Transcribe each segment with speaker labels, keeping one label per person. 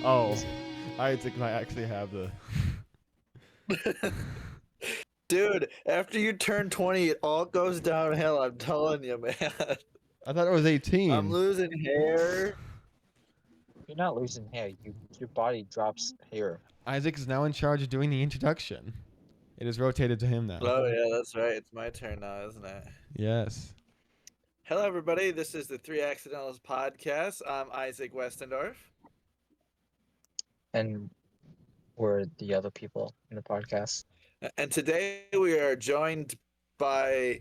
Speaker 1: Oh, Isaac might actually have the.
Speaker 2: Dude, after you turn 20, it all goes downhill. I'm telling you, man.
Speaker 1: I thought it was 18.
Speaker 2: I'm losing hair.
Speaker 3: You're not losing hair. Your body drops hair.
Speaker 1: Isaac is now in charge of doing the introduction. It is rotated to him now.
Speaker 2: Oh, yeah, that's right. It's my turn now, isn't it?
Speaker 1: Yes.
Speaker 2: Hello, everybody. This is the Three Accidentals podcast. I'm Isaac Westendorf.
Speaker 3: And we're the other people in the podcast.
Speaker 2: And today we are joined by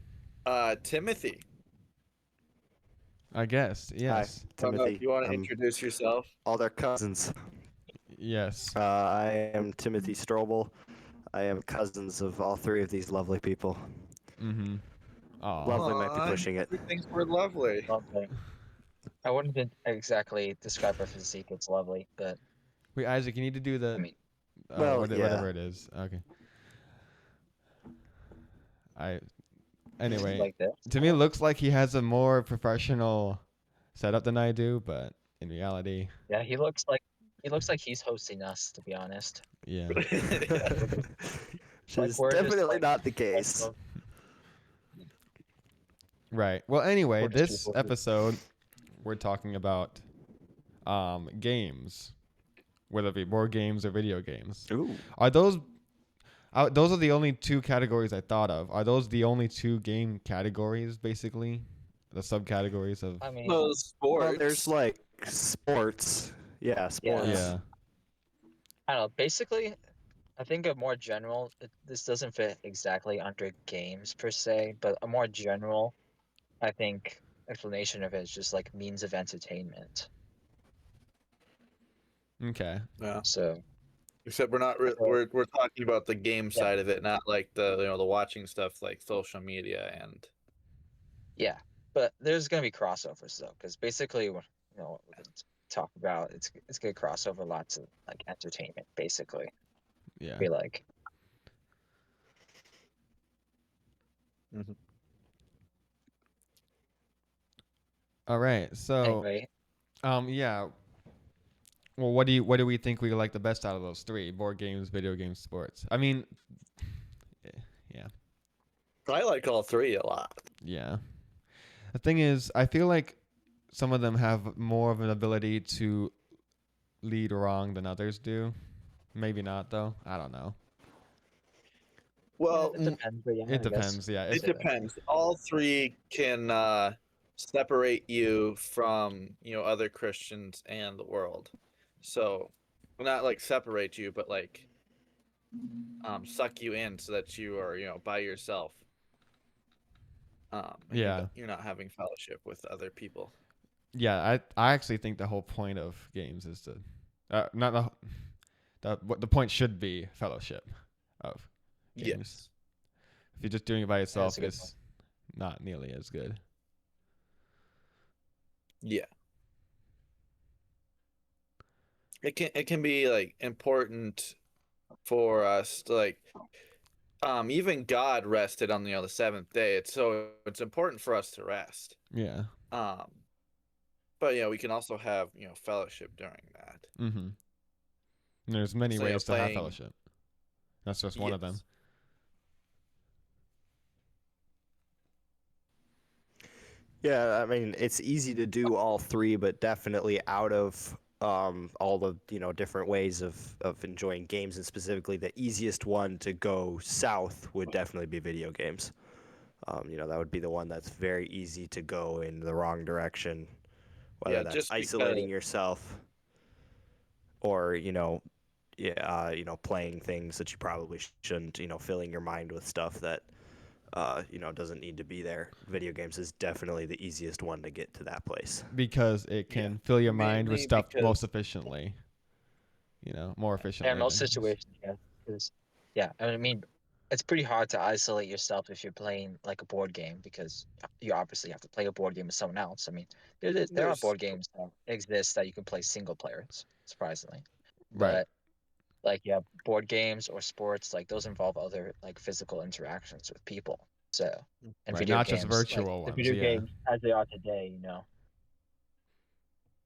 Speaker 2: Timothy.
Speaker 1: I guess. Yes.
Speaker 2: I don't know
Speaker 4: Timothy.
Speaker 2: if you want to introduce yourself.
Speaker 4: All their cousins.
Speaker 1: Yes.
Speaker 4: I am Timothy Strobel. I am cousins of all three of these lovely people.
Speaker 1: Mm-hmm. Aw.
Speaker 4: Lovely might be pushing it.
Speaker 2: He thinks we're lovely.
Speaker 3: Lovely. I wouldn't exactly describe her physique as lovely, but
Speaker 1: Wait, Isaac, you need to do the.
Speaker 3: I mean,
Speaker 4: Well,
Speaker 1: whatever it is. Okay. Anyway,
Speaker 3: like this.
Speaker 1: to me, it looks like he has a more professional setup than I do, but in reality,
Speaker 3: Yeah, he looks like he's hosting us, to be honest.
Speaker 1: yeah.
Speaker 4: Which
Speaker 3: Like,
Speaker 4: is
Speaker 3: we're just,
Speaker 4: definitely
Speaker 3: like,
Speaker 4: not the case.
Speaker 1: Right. Well, anyway,
Speaker 3: We're just
Speaker 1: this
Speaker 3: people who-
Speaker 1: episode, we're talking about games, whether it be board games or video games.
Speaker 4: Ooh.
Speaker 1: Are those are the only two categories I thought of. Are those the only two game categories, basically? The subcategories of.
Speaker 3: I mean,
Speaker 2: Well, sports.
Speaker 4: Well, there's like sports. Yeah, sports.
Speaker 1: Yeah.
Speaker 3: I don't know. Basically, I think a more general. This doesn't fit exactly under games per se, but a more general, I think, explanation of it is just like means of entertainment.
Speaker 1: Okay.
Speaker 2: Yeah.
Speaker 3: So
Speaker 2: Except we're not. We're talking about the game
Speaker 3: Yeah.
Speaker 2: side of it, not like the the watching stuff like social media and.
Speaker 3: yeah, but there's gonna be crossovers though, because basically, what we're gonna talk about, it's gonna cross over lots of like entertainment, basically.
Speaker 1: Yeah.
Speaker 3: Be like,
Speaker 1: All right. So.
Speaker 3: anyway,
Speaker 1: Yeah. Well, what do we think we like the best out of those three? Board games, video games, sports. I mean, yeah.
Speaker 2: I like all three a lot.
Speaker 1: Yeah. The thing is, I feel like some of them have more of an ability to lead wrong than others do. Maybe not, though. I don't know.
Speaker 2: Well,
Speaker 3: it depends. But yeah,
Speaker 1: It
Speaker 3: I guess.
Speaker 1: depends. Yeah.
Speaker 2: it depends. All three can separate you from other Christians and the world. So, not like separate you, but like suck you in so that you are by yourself. And
Speaker 1: Yeah.
Speaker 2: you're not having fellowship with other people.
Speaker 1: Yeah. I actually think the whole point of games is to, not what the point should be fellowship of games.
Speaker 2: Yes.
Speaker 1: If you're just doing it by yourself,
Speaker 3: a good
Speaker 1: it's not nearly as good.
Speaker 2: Yeah. It can be like important for us to like even God rested on the seventh day. It's important for us to rest.
Speaker 1: Yeah.
Speaker 2: But we can also have fellowship during that.
Speaker 1: Mm-hmm. There's many
Speaker 2: So,
Speaker 1: ways to have
Speaker 2: playing-
Speaker 1: fellowship. That's just one of them.
Speaker 2: Yes.
Speaker 4: Yeah, I mean, it's easy to do all three, but definitely out of all the different ways of enjoying games, and specifically the easiest one to go south would definitely be video games. That would be the one that's very easy to go in the wrong direction, whether
Speaker 2: Yeah,
Speaker 4: that's
Speaker 2: just
Speaker 4: isolating
Speaker 2: because-
Speaker 4: yourself or playing things that you probably shouldn't, filling your mind with stuff that doesn't need to be there. Video games is definitely the easiest one to get to that place.
Speaker 1: Because it can fill your mind with
Speaker 2: Mainly
Speaker 1: stuff
Speaker 2: because-
Speaker 1: most efficiently. More efficiently.
Speaker 3: Yeah, in most
Speaker 1: than-
Speaker 3: situations, yeah. Because, I mean, it's pretty hard to isolate yourself if you're playing like a board game, because you obviously have to play a board game with someone else. I mean, there are
Speaker 2: There's-
Speaker 3: board games that exist that you can play single player, surprisingly.
Speaker 1: Right.
Speaker 3: But board games or sports, like those involve other like physical interactions with people. So, and
Speaker 1: Right,
Speaker 3: video
Speaker 1: not just
Speaker 3: games, like,
Speaker 1: virtual
Speaker 3: the
Speaker 1: ones,
Speaker 3: video
Speaker 1: yeah.
Speaker 3: games as they are today,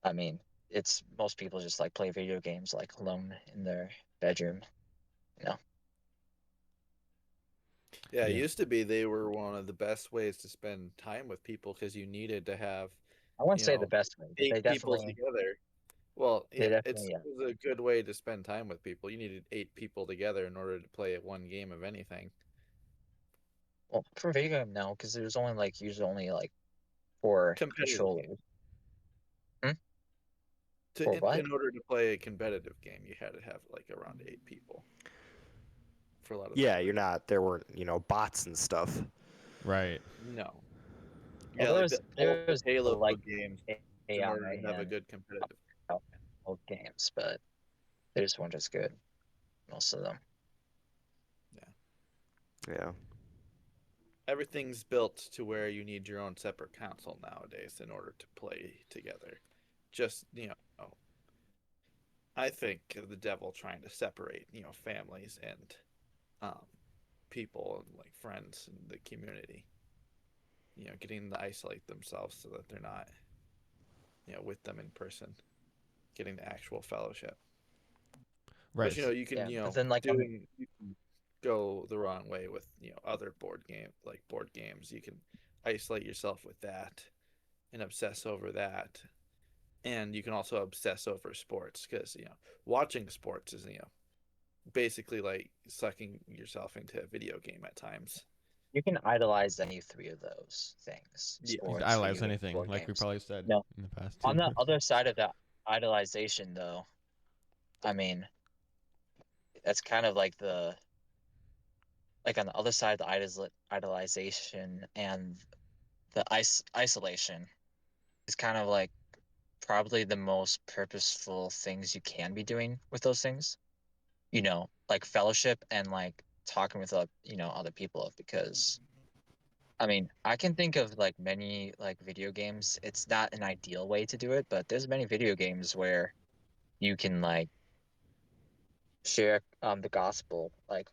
Speaker 3: I mean, it's most people just like play video games like alone in their bedroom. You know,
Speaker 2: Yeah, it
Speaker 1: Yeah.
Speaker 2: used to be they were one of the best ways to spend time with people because you needed to have,
Speaker 3: I wouldn't
Speaker 2: you
Speaker 3: say the
Speaker 2: know,
Speaker 3: best way, but
Speaker 2: 8 people together. Well,
Speaker 3: they
Speaker 2: yeah,
Speaker 3: definitely,
Speaker 2: it was a good way to spend time with people. You needed 8 people together in order to play one game of anything.
Speaker 3: well, for video game no, because there's only like usually only like 4
Speaker 2: Competitive game.
Speaker 3: controllers. Hmm? For what?
Speaker 2: In order to play a competitive game, you had to have like around 8 people for a lot of the
Speaker 4: Yeah,
Speaker 2: time.
Speaker 4: you're not. There weren't bots and stuff.
Speaker 1: Right.
Speaker 2: No.
Speaker 3: Well,
Speaker 2: Yeah, like the
Speaker 3: there's
Speaker 2: Halo
Speaker 3: like
Speaker 2: games in
Speaker 3: AI
Speaker 2: order to have a
Speaker 3: and
Speaker 2: good competitive.
Speaker 3: old games, but they just weren't as good. Most of them.
Speaker 4: Yeah.
Speaker 2: Everything's built to where you need your own separate console nowadays in order to play together. Just, I think the devil trying to separate, families and um, people and like friends in the community. Getting them to isolate themselves so that they're not, with them in person, getting the actual fellowship. But
Speaker 1: Right.
Speaker 2: you can,
Speaker 3: Yeah, but then like
Speaker 2: you can go the wrong way with other board games. You can isolate yourself with that and obsess over that, and you can also obsess over sports because watching sports is basically like sucking yourself into a video game at times.
Speaker 3: you can idolize any 3 of those things:
Speaker 2: Yeah.
Speaker 1: You could
Speaker 3: sports,
Speaker 1: idolize
Speaker 3: video games,
Speaker 1: anything,
Speaker 3: board
Speaker 1: like we
Speaker 3: games.
Speaker 1: probably said
Speaker 3: No,
Speaker 1: in the past
Speaker 3: on
Speaker 1: too.
Speaker 3: the other side of that idolization, though, I mean, that's kind of like on the other side of the idolization and the isolation is kind of like probably the most purposeful things you can be doing with those things. Like fellowship and like talking with other people, because I mean, I can think of like many like video games. It's not an ideal way to do it, but there's many video games where you can like share the gospel like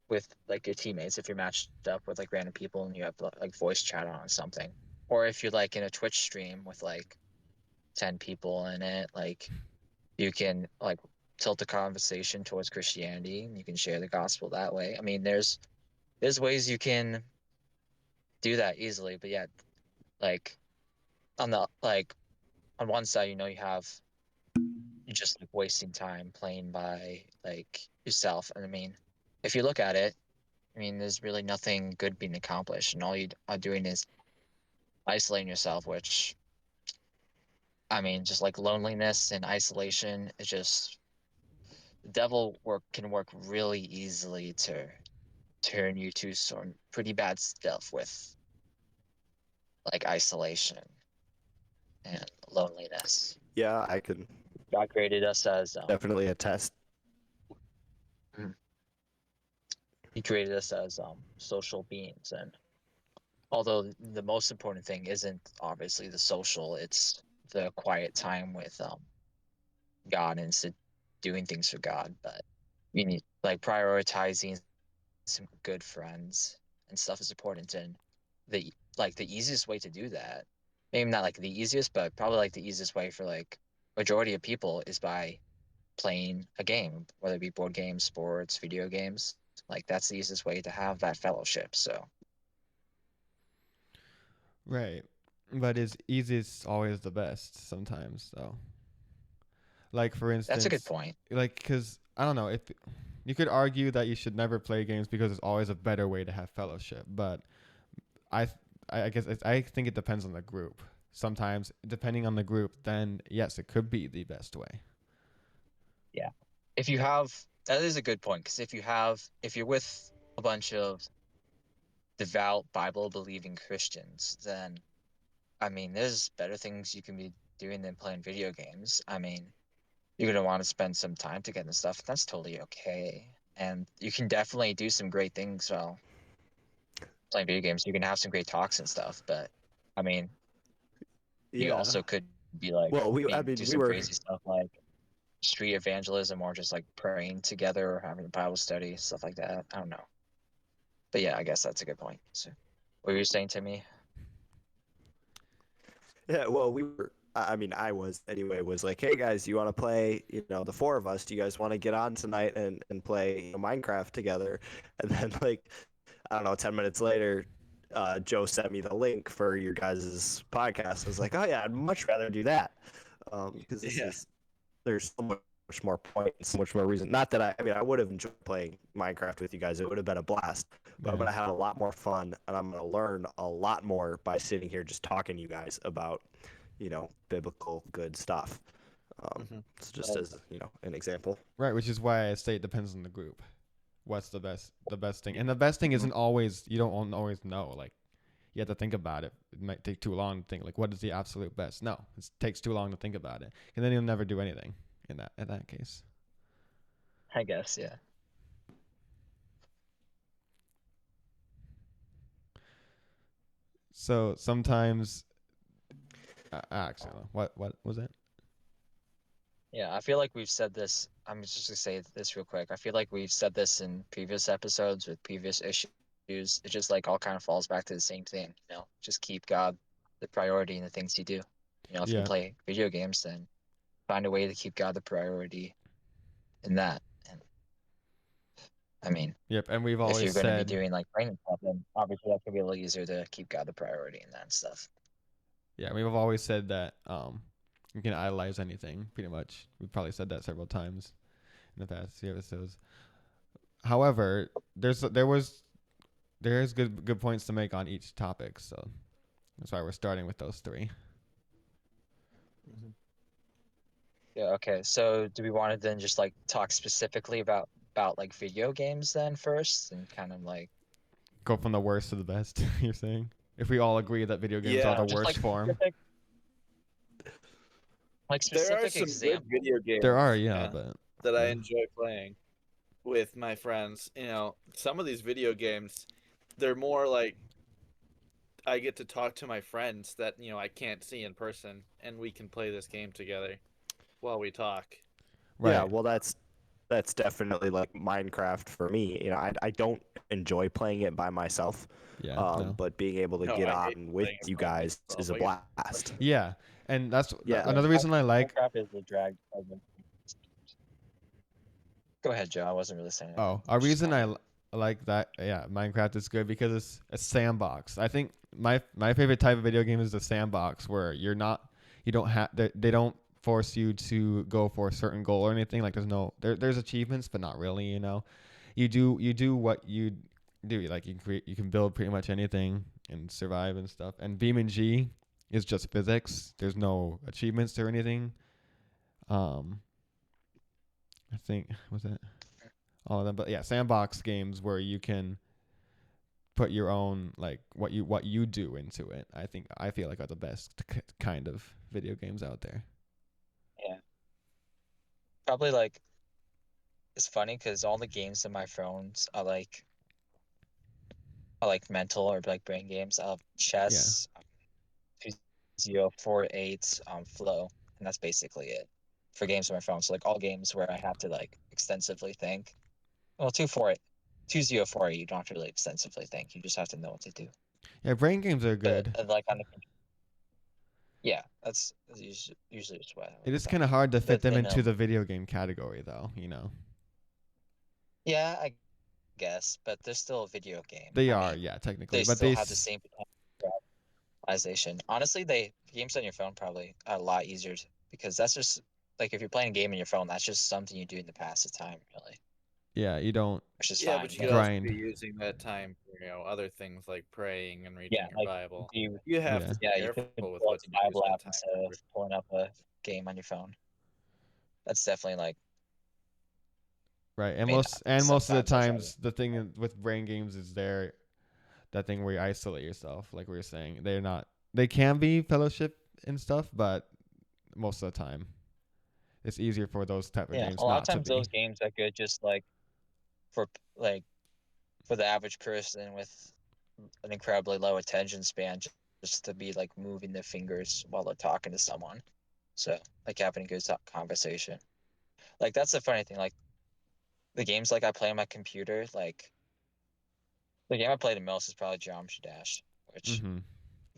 Speaker 3: with like your teammates if you're matched up with like random people and you have like voice chat on something. Or if you're like in a Twitch stream with like 10 people in it, like you can like tilt the conversation towards Christianity and you can share the gospel that way. I mean, there's ways you can do that easily, but yeah, like on one side, you have you're just like wasting time playing by like yourself. And I mean, if you look at it, I mean, there's really nothing good being accomplished, and all you are doing is isolating yourself, which I mean, just like loneliness and isolation, it's just the devil can work really easily to turn you to some pretty bad stuff with like isolation and loneliness.
Speaker 4: Yeah, I can
Speaker 3: God created us as
Speaker 4: definitely attest.
Speaker 3: he created us as social beings, and although the most important thing isn't obviously the social, it's the quiet time with God and doing things for God. But you need like prioritizing some good friends and stuff is important. And the easiest way to do that, maybe not like the easiest, but probably like the easiest way for like majority of people is by playing a game, whether it be board games, sports, video games. Like that's the easiest way to have that fellowship. So
Speaker 1: Right. But is easiest always the best sometimes though? Like for
Speaker 3: that's a good
Speaker 1: instance,
Speaker 3: point.
Speaker 1: like cuz I don't know, if you could argue that you should never play games because there's always a better way to have fellowship, but I I guess I think it depends on the group. Sometimes depending on the group, then yes, it could be the best way.
Speaker 3: Yeah. If you have, that is a good point, because if you're with a bunch of devout Bible believing Christians, then I mean, there's better things you can be doing than playing video games. I mean, you're gonna want to spend some time together and stuff. That's totally okay. And you can definitely do some great things while playing video games. You can have some great talks and stuff, but I mean, you
Speaker 4: Yeah.
Speaker 3: also could be like
Speaker 4: Well, I
Speaker 3: do
Speaker 4: mean, we
Speaker 3: some
Speaker 4: were.
Speaker 3: crazy stuff like street evangelism or just like praying together or having a Bible study, stuff like that. I don't know. But yeah, I guess that's a good point. So, what were you saying to me?
Speaker 4: Yeah. Well, we were. I mean, I was anyway, was like, hey guys, you want to play, the four of us, do you guys want to get on tonight and play Minecraft together? And then like, I don't know, 10 minutes later, Joe sent me the link for your guys' podcast. I was like, oh yeah, I'd much rather do that. Because
Speaker 2: Yeah.
Speaker 4: there's so much more point and so much more reason. Not that I mean, I would have enjoyed playing Minecraft with you guys. It would have been a blast. But I'm
Speaker 1: Yeah.
Speaker 4: gonna have a lot more fun, and I'm gonna learn a lot more by sitting here just talking to you guys about, biblical good stuff.
Speaker 2: Mhm.
Speaker 4: So just as an example.
Speaker 1: Right, which is why I say it depends on the group. What's the best thing? And the best thing isn't always, you don't always know. Like, you have to think about it. It might take too long to think, like, what is the absolute best? No, it takes too long to think about it. And then you'll never do anything in that case.
Speaker 3: I guess, yeah.
Speaker 1: So sometimes, actually, what was it?
Speaker 3: Yeah, I feel like we've said this. I'm just gonna say this real quick. I feel like we've said this in previous episodes with previous issues. It just like all kind of falls back to the same thing, Just keep God the priority in the things you do. If you can
Speaker 1: Yeah.
Speaker 3: play video games, then find a way to keep God the priority in that. And I mean,
Speaker 1: Yep. And we've
Speaker 3: if
Speaker 1: always
Speaker 3: you're going to be
Speaker 1: said,
Speaker 3: doing like training stuff, then obviously that could be a little easier to keep God the priority in that and stuff.
Speaker 1: yeah, we've always said that you can idolize anything, pretty much. We've probably said that several times in the past few episodes. However, there's good points to make on each topic, so that's why we're starting with those three.
Speaker 3: Yeah. Okay. So do we want to then just like talk specifically about like video games then first and kind of like
Speaker 1: Go from the worst to the best. You're saying, if we all agree that video games are
Speaker 2: Yeah.
Speaker 1: the
Speaker 3: just
Speaker 1: worst
Speaker 3: like
Speaker 1: form,
Speaker 2: There are
Speaker 3: specific
Speaker 2: some good
Speaker 3: examples?
Speaker 2: video games.
Speaker 1: there are, yeah, but
Speaker 2: that I
Speaker 1: yeah.
Speaker 2: enjoy playing with my friends. Some of these video games, they're more like I get to talk to my friends that I can't see in person, and we can play this game together while we talk.
Speaker 4: Yeah,
Speaker 1: Right.
Speaker 4: well, that's definitely like Minecraft for me. I don't enjoy playing it by myself,
Speaker 1: Yeah. No.
Speaker 4: but being able to
Speaker 2: No,
Speaker 4: get
Speaker 2: I hate
Speaker 4: on with
Speaker 2: playing it
Speaker 4: you
Speaker 2: by
Speaker 4: guys
Speaker 2: myself.
Speaker 4: is a
Speaker 2: I get
Speaker 4: blast.
Speaker 1: Yeah, and that's
Speaker 4: Yeah.
Speaker 1: another reason I like.
Speaker 3: Minecraft is the drag. Go ahead, Joe. I wasn't really saying anything.
Speaker 1: Oh, a
Speaker 3: Just
Speaker 1: reason
Speaker 3: kinda-
Speaker 1: like that. Yeah, Minecraft is good because it's a sandbox. I think my favorite type of video game is the sandbox where you don't have they don't force you to go for a certain goal or anything. Like there's achievements, but not really. You do what you do. Like you can build pretty much anything and survive and stuff. And BeamNG is just physics. There's no achievements or anything. I think was it all of them, but yeah, sandbox games where you can put your own like what you do into it. I feel like are the best kind of video games out there.
Speaker 3: Yeah. Probably like it's funny because all the games in my phones are like mental or like brain games.
Speaker 1: Yeah,
Speaker 3: Chess, 2048, Flow, and that's basically it for games on my phone. So like all games where I have to like extensively think. Well, 2048, you don't have to really extensively think. You just have to know what to do.
Speaker 1: yeah, brain games are
Speaker 3: But
Speaker 1: good.
Speaker 3: like on the yeah, that's usually just what I
Speaker 1: It
Speaker 3: look
Speaker 1: is
Speaker 3: at.
Speaker 1: kind of hard to fit
Speaker 3: But
Speaker 1: them
Speaker 3: then
Speaker 1: into the video game category, though.
Speaker 3: yeah, I guess, but they're still a video game.
Speaker 1: They
Speaker 3: I
Speaker 1: are,
Speaker 3: mean,
Speaker 1: yeah, technically,
Speaker 3: they
Speaker 1: but
Speaker 3: still have the same potential for optimization. Honestly, games on your phone probably are a lot easier because that's just like if you're playing a game on your phone, that's just something you do in the past of time, really,
Speaker 1: yeah, you don't
Speaker 3: which is
Speaker 2: Yeah,
Speaker 3: fine.
Speaker 2: but you could also
Speaker 1: grind.
Speaker 2: be using that time for other things like praying and reading
Speaker 3: Yeah,
Speaker 2: your
Speaker 3: like
Speaker 2: Bible.
Speaker 3: you,
Speaker 2: You have
Speaker 1: Yeah,
Speaker 2: to be
Speaker 3: yeah, you
Speaker 2: careful
Speaker 3: could
Speaker 2: with
Speaker 3: pull up
Speaker 2: what
Speaker 3: the
Speaker 2: you use
Speaker 3: Bible
Speaker 2: that
Speaker 3: app
Speaker 2: time
Speaker 3: instead of
Speaker 2: for.
Speaker 3: pulling up a game on your phone. That's definitely like,
Speaker 1: right.
Speaker 3: I mean,
Speaker 1: And most of the
Speaker 3: sometimes I try to.
Speaker 1: times, the thing with brain games is that thing where you isolate yourself, like we were saying. They can be fellowship and stuff, but most of the time it's easier for those type of
Speaker 3: Yeah,
Speaker 1: games
Speaker 3: a lot of
Speaker 1: not to
Speaker 3: times
Speaker 1: be.
Speaker 3: those games are good just like for like for the average person with an incredibly low attention span just to be like moving their fingers while they're talking to someone. So like having a good conversation. Like that's the funny thing. Like the games like I play on my computer, like the game I play the most is probably Geometry Dash, which
Speaker 1: Mm-hmm.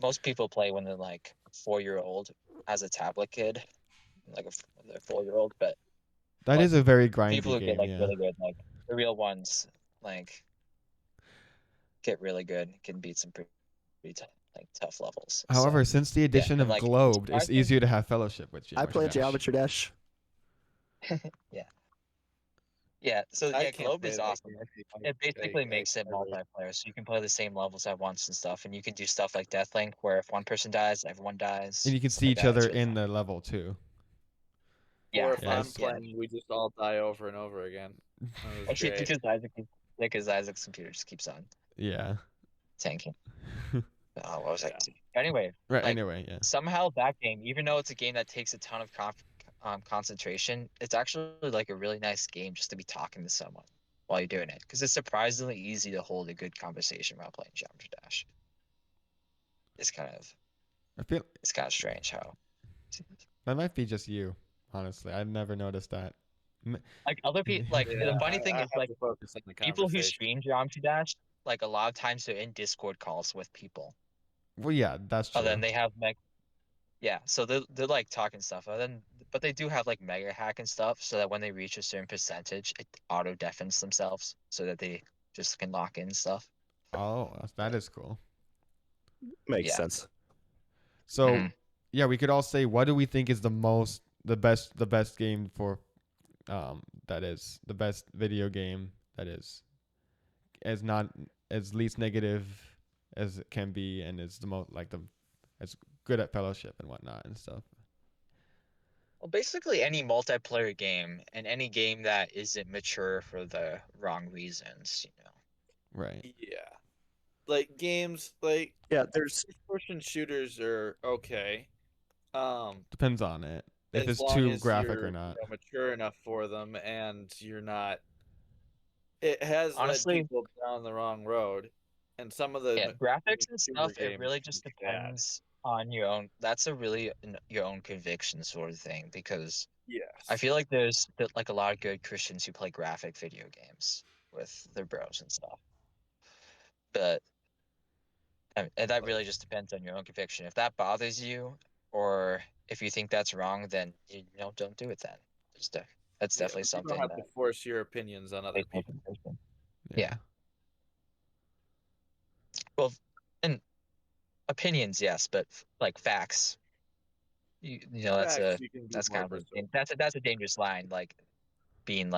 Speaker 3: most people play when they're like 4-year-old as a tablet kid, like a 4-year-old, but
Speaker 1: That
Speaker 3: like
Speaker 1: is a very
Speaker 3: people
Speaker 1: grindy
Speaker 3: who get
Speaker 1: game,
Speaker 3: like
Speaker 1: yeah.
Speaker 3: really good, like the real ones, like get really good, can beat some pretty like tough levels.
Speaker 1: However,
Speaker 3: So
Speaker 1: since the
Speaker 3: yeah,
Speaker 1: addition
Speaker 3: and
Speaker 1: of
Speaker 3: like
Speaker 1: Globed, it's
Speaker 3: surprisingly,
Speaker 1: easier to have fellowship with
Speaker 4: I play
Speaker 1: Geometry Dash.
Speaker 4: Geometry Dash.
Speaker 3: yeah. Yeah, so
Speaker 2: I
Speaker 3: yeah,
Speaker 2: can't
Speaker 3: Globe
Speaker 2: play
Speaker 3: is
Speaker 2: that
Speaker 3: awesome.
Speaker 2: game.
Speaker 3: It basically makes it
Speaker 2: really-
Speaker 3: multiplayer, so you can play the same levels at once and stuff, and you can do stuff like Deathlink, where if one person dies, everyone dies.
Speaker 1: And you can
Speaker 3: stuff
Speaker 1: see
Speaker 3: like
Speaker 1: each
Speaker 3: that.
Speaker 1: other
Speaker 3: It's really
Speaker 1: in
Speaker 3: fun.
Speaker 1: the level too.
Speaker 3: Yeah,
Speaker 2: Or if
Speaker 1: Yeah,
Speaker 2: I'm
Speaker 1: it's-
Speaker 2: playing, we just all die over and over again. That was great.
Speaker 3: because Isaac's computer just keeps on
Speaker 1: Yeah.
Speaker 3: tanking. Oh, what was I
Speaker 2: Yeah.
Speaker 3: saying? Anyway,
Speaker 1: Right.
Speaker 3: like
Speaker 1: Anyway, yeah.
Speaker 3: somehow that game, even though it's a game that takes a ton of concentration, it's actually like a really nice game just to be talking to someone while you're doing it, because it's surprisingly easy to hold a good conversation while playing Geometry Dash. It's kind of
Speaker 1: I feel
Speaker 3: strange how
Speaker 1: that might be just you. Honestly, I've never noticed that.
Speaker 3: like other people like
Speaker 2: Yeah,
Speaker 3: the funny thing
Speaker 2: I
Speaker 3: is
Speaker 2: have
Speaker 3: like
Speaker 2: to focus on the
Speaker 3: people who
Speaker 2: conversation.
Speaker 3: stream Geometry Dash, like a lot of times they're in Discord calls with people.
Speaker 1: Well, yeah, that's true.
Speaker 3: And then they have yeah, so they're like talking stuff. But they do have like mega hack and stuff, so that when they reach a certain percentage, it auto deafens themselves, so that they just can lock in stuff.
Speaker 1: Oh, that is cool.
Speaker 4: Makes
Speaker 3: Yeah.
Speaker 4: sense.
Speaker 1: So,
Speaker 3: Mhm.
Speaker 1: yeah, we could all say, what do we think is the best game for, that is the best video game that is as not as least negative as it can be, and is the most like the as good at fellowship and whatnot and stuff.
Speaker 3: Well, basically any multiplayer game and any game that isn't mature for the wrong reasons, you know.
Speaker 1: Right.
Speaker 2: Yeah. Like games like
Speaker 4: Yeah, there's
Speaker 2: first-person shooters are okay.
Speaker 1: Depends on it. If
Speaker 2: As
Speaker 1: it's
Speaker 2: long
Speaker 1: too
Speaker 2: as
Speaker 1: graphic
Speaker 2: you're
Speaker 1: or not.
Speaker 2: mature enough for them and you're not. It has led
Speaker 3: Honestly,
Speaker 2: people down the wrong road, and some of the
Speaker 3: yeah, graphics and
Speaker 2: mature
Speaker 3: stuff, it
Speaker 2: games
Speaker 3: really
Speaker 2: can
Speaker 3: just
Speaker 2: be bad.
Speaker 3: depends on your own. That's a really your own conviction sort of thing, because
Speaker 2: Yes.
Speaker 3: I feel like there's like a lot of good Christians who play graphic video games with their bros and stuff. But and that really just depends on your own conviction. If that bothers you, or if you think that's wrong, then you know don't do it then. Just that's
Speaker 2: Yeah,
Speaker 3: definitely
Speaker 2: but you don't
Speaker 3: something
Speaker 2: have to
Speaker 3: that
Speaker 2: force your opinions on other
Speaker 3: takes more
Speaker 2: people.
Speaker 3: conviction.
Speaker 1: Yeah.
Speaker 3: Yeah. Well, and opinions, yes, but like facts, you know
Speaker 2: Facts, you can be
Speaker 3: that's
Speaker 2: more
Speaker 3: kind of
Speaker 2: persuasive.
Speaker 3: that's a dangerous line, like being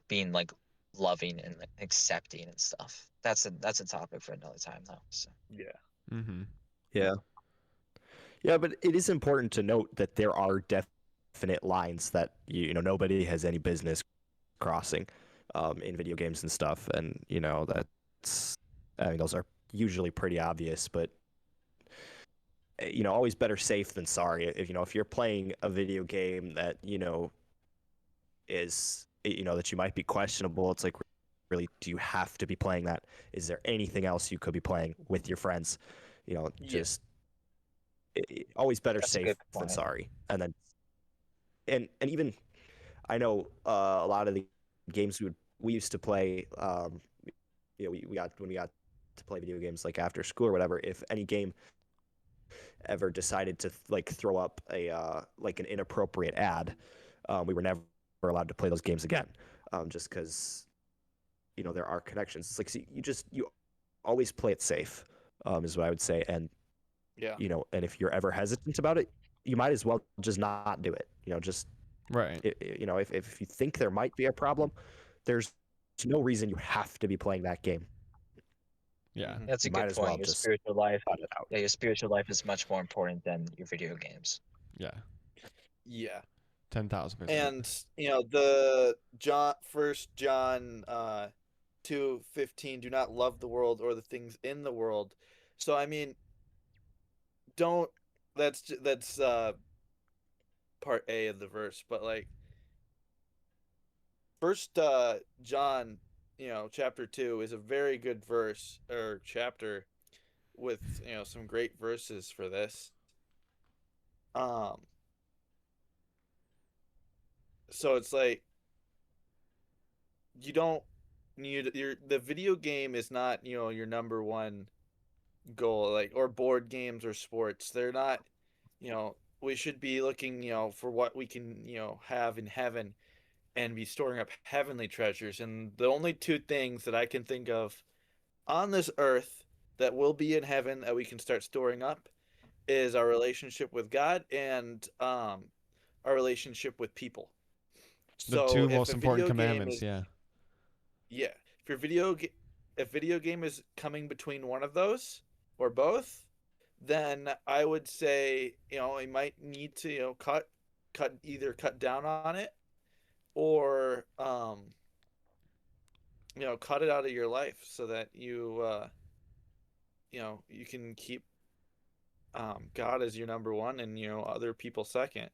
Speaker 3: being like loving and like, accepting and stuff. That's a topic for another time though. So
Speaker 2: Yeah.
Speaker 1: Mm-hmm.
Speaker 4: yeah. Yeah, but it is important to note that there are definite lines that you know nobody has any business crossing in video games and stuff, and you know that's I mean those are usually pretty obvious, but you know always better safe than sorry. If you know if you're playing a video game that you know is you know that you might be questionable, it's like really do you have to be playing that? Is there anything else you could be playing with your friends? You know,
Speaker 2: Yeah.
Speaker 4: just always better
Speaker 3: that's a
Speaker 4: safe
Speaker 3: good
Speaker 4: than
Speaker 3: point.
Speaker 4: sorry. And then and even I know a lot of the games we used to play. You know, we got when we got to play video games like after school or whatever. If any game ever decided to like throw up a like an inappropriate ad, we were never allowed to play those games again, just because you know there are connections. It's like see, you always play it safe, is what I would say. And
Speaker 2: Yeah.
Speaker 4: you know, and if you're ever hesitant about it, you might as well just not do it. You know, just
Speaker 1: Right.
Speaker 4: you know, if you think there might be a problem, there's no reason you have to be playing that game.
Speaker 1: Yeah.
Speaker 2: Mhm.
Speaker 3: That's a
Speaker 4: You might
Speaker 3: good
Speaker 4: as well
Speaker 3: point. Your
Speaker 4: just
Speaker 3: spiritual life,
Speaker 4: cut it out.
Speaker 3: yeah, your spiritual life is much more important than your video games.
Speaker 1: Yeah.
Speaker 2: Yeah.
Speaker 1: 10,000%.
Speaker 2: And you know the First John 2:15, do not love the world or the things in the world. So I mean, don't. That's part A of the verse, but like First John, you know, chapter 2 is a very good verse or chapter with you know some great verses for this. Um, so it's like you don't need the video game is not you know your number one goal, like, or board games or sports. They're not, we should be looking, for what we can, have in heaven and be storing up heavenly treasures. And the only two things that I can think of on this earth that will be in heaven that we can start storing up is our relationship with God and our relationship with people.
Speaker 1: The
Speaker 2: So
Speaker 1: two
Speaker 2: if
Speaker 1: most
Speaker 2: a
Speaker 1: important
Speaker 2: video game
Speaker 1: commandments.
Speaker 2: is,
Speaker 1: Yeah.
Speaker 2: yeah, if your if video game is coming between one of those or both, then I would say, you might need to, cut down on it, or cut it out of your life so that you can keep God as your number one and other people second.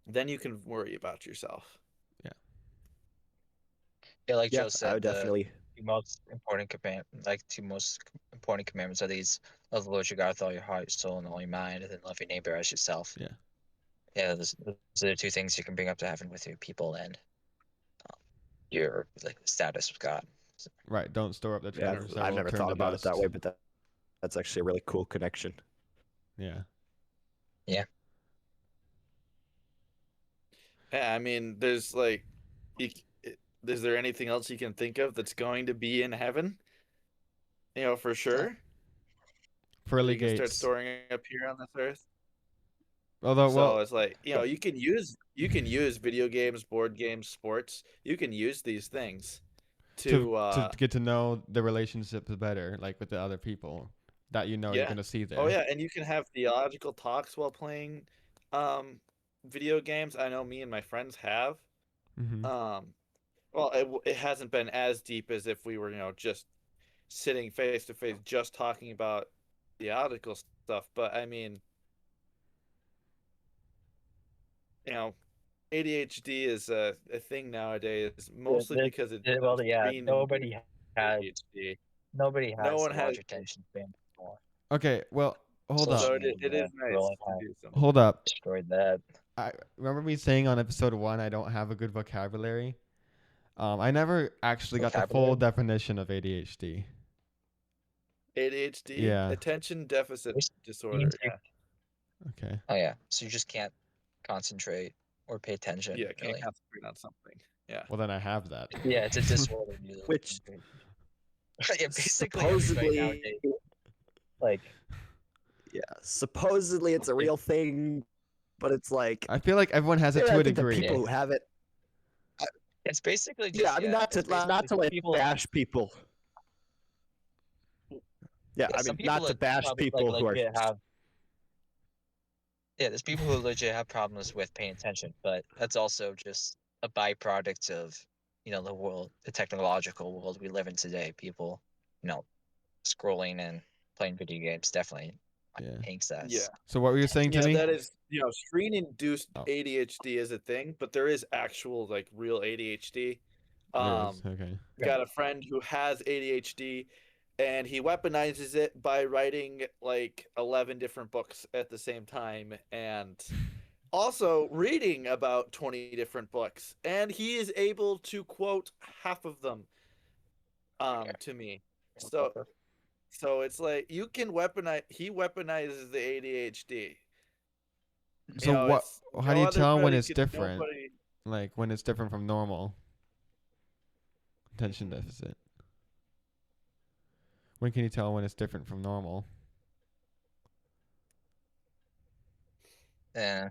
Speaker 2: Then you can worry about yourself.
Speaker 3: Yeah, like
Speaker 4: Yeah,
Speaker 3: Joe
Speaker 4: I
Speaker 3: said,
Speaker 4: would
Speaker 3: the
Speaker 4: definitely.
Speaker 3: two most important two most important commandments are these: love the Lord your God with all your heart, your soul, and all your mind, and then love your neighbor as yourself.
Speaker 1: Yeah.
Speaker 3: Yeah, those are the two things you can bring up to heaven with your people and your like status with God. So,
Speaker 1: Right. Don't store up the
Speaker 4: Yeah,
Speaker 1: treasures that
Speaker 4: I've
Speaker 1: will
Speaker 4: never
Speaker 1: turn
Speaker 4: thought
Speaker 1: to
Speaker 4: about it that
Speaker 1: dust.
Speaker 4: way, but that's actually a really cool connection.
Speaker 1: Yeah.
Speaker 3: yeah.
Speaker 2: Yeah, I mean, there's like, you, is there anything else you can think of that's going to be in heaven? For sure. That
Speaker 1: Pearly
Speaker 2: you can start
Speaker 1: gates.
Speaker 2: storing up here on this earth.
Speaker 1: Although,
Speaker 2: So
Speaker 1: well,
Speaker 2: it's like, you can use video games, board games, sports. You can use these things
Speaker 1: to
Speaker 2: to
Speaker 1: get to know the relationships better, like with the other people that you're
Speaker 2: yeah.
Speaker 1: gonna see
Speaker 2: Oh
Speaker 1: there.
Speaker 2: yeah, and you can have theological talks while playing um video games. I know me and my friends have.
Speaker 1: Mm-hmm.
Speaker 2: Um well, it hasn't been as deep as if we were, just sitting face to face just talking about theological stuff, but I mean, you know, ADHD is a thing nowadays,
Speaker 3: Yeah,
Speaker 2: mostly because it's
Speaker 3: well, yeah,
Speaker 2: screen-induced
Speaker 3: has
Speaker 2: ADHD.
Speaker 3: nobody
Speaker 2: No
Speaker 3: has
Speaker 2: one has
Speaker 3: large attention span anymore.
Speaker 1: Okay, well, hold up,
Speaker 3: Social
Speaker 2: So it
Speaker 3: media,
Speaker 2: is nice
Speaker 3: scrolling
Speaker 2: to
Speaker 3: has
Speaker 2: do something.
Speaker 1: hold up.
Speaker 3: destroyed that.
Speaker 1: I remember me saying on episode 1 I don't have a good vocabulary. I never actually got the full
Speaker 3: Vocabulary.
Speaker 1: definition of ADHD.
Speaker 2: ADHD,
Speaker 1: Yeah.
Speaker 2: attention deficit
Speaker 3: Which
Speaker 2: disorder.
Speaker 3: means you,
Speaker 1: Okay.
Speaker 3: oh yeah, so you just can't concentrate or pay attention.
Speaker 2: Yeah, can't
Speaker 3: Really.
Speaker 2: concentrate on something. Yeah.
Speaker 1: Well, then I have that.
Speaker 3: Yeah, it's a disorder. Usually.
Speaker 4: Which
Speaker 3: Yeah, basically everybody
Speaker 4: supposedly,
Speaker 3: nowadays, like,
Speaker 4: yeah, supposedly it's a real thing, but it's like,
Speaker 1: I feel like everyone has it
Speaker 4: yeah,
Speaker 1: to
Speaker 4: I
Speaker 1: a
Speaker 4: think the
Speaker 1: degree.
Speaker 4: people who have it,
Speaker 3: it's basically
Speaker 4: yeah,
Speaker 3: just
Speaker 4: I mean, not
Speaker 3: it's
Speaker 4: to
Speaker 3: basically
Speaker 4: like
Speaker 3: people.
Speaker 4: bash people. Yeah,
Speaker 3: Yeah,
Speaker 4: I
Speaker 3: some
Speaker 4: mean,
Speaker 3: people
Speaker 4: not to
Speaker 3: that
Speaker 4: bash
Speaker 3: probably
Speaker 4: people who are.
Speaker 3: legit have. Yeah, there's people who legit have problems with paying attention, but that's also just a byproduct of the world, the technological world we live in today. People, you know, scrolling and playing video games definitely
Speaker 1: Yeah.
Speaker 3: paints that.
Speaker 2: Yeah.
Speaker 1: So what were you saying to
Speaker 2: Yeah,
Speaker 1: me?
Speaker 2: that is, screen-induced
Speaker 1: Oh.
Speaker 2: ADHD is a thing, but there is actual like real ADHD.
Speaker 1: There is. Okay.
Speaker 2: Got a friend who has ADHD, and he weaponizes it by writing like 11 different books at the same time, and also reading about 20 different books, and he is able to quote half of them to me. So it's like you can weaponize. He weaponizes the ADHD.
Speaker 1: So what?
Speaker 2: It's
Speaker 1: How do you tell when it's
Speaker 2: could
Speaker 1: different?
Speaker 2: nobody.
Speaker 1: Like when it's different from normal attention deficit. When can you tell when it's different from normal?
Speaker 3: Yeah,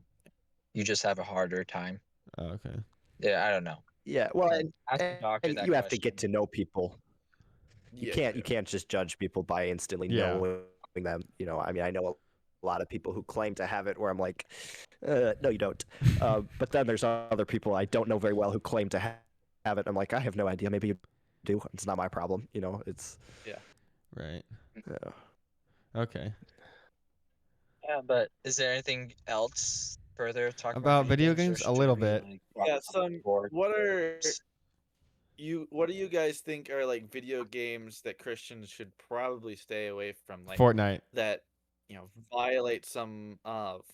Speaker 3: you just have a harder time.
Speaker 1: Oh, okay.
Speaker 3: Yeah, I don't know.
Speaker 4: Yeah, well,
Speaker 3: Like, ask the doctor
Speaker 4: and
Speaker 3: that
Speaker 4: you have to get
Speaker 3: question.
Speaker 4: to know people. You
Speaker 2: Yeah,
Speaker 4: can't just judge people by instantly
Speaker 1: Yeah.
Speaker 4: knowing them. I mean, I know a lot of people who claim to have it where I'm like, no, you don't. But then there's other people I don't know very well who claim to have it. I'm like, I have no idea. Maybe you do. It's not my problem. It's
Speaker 1: Right.
Speaker 4: uh,
Speaker 1: Okay.
Speaker 3: Yeah, but is there anything else further to talk
Speaker 1: About video
Speaker 3: or
Speaker 1: games? A
Speaker 3: should
Speaker 1: little
Speaker 3: we,
Speaker 1: bit.
Speaker 3: like,
Speaker 2: yeah.
Speaker 3: wrap up the board?
Speaker 2: What do you guys think are like video games that Christians should probably stay away from, like
Speaker 1: Fortnite.
Speaker 2: that violate some of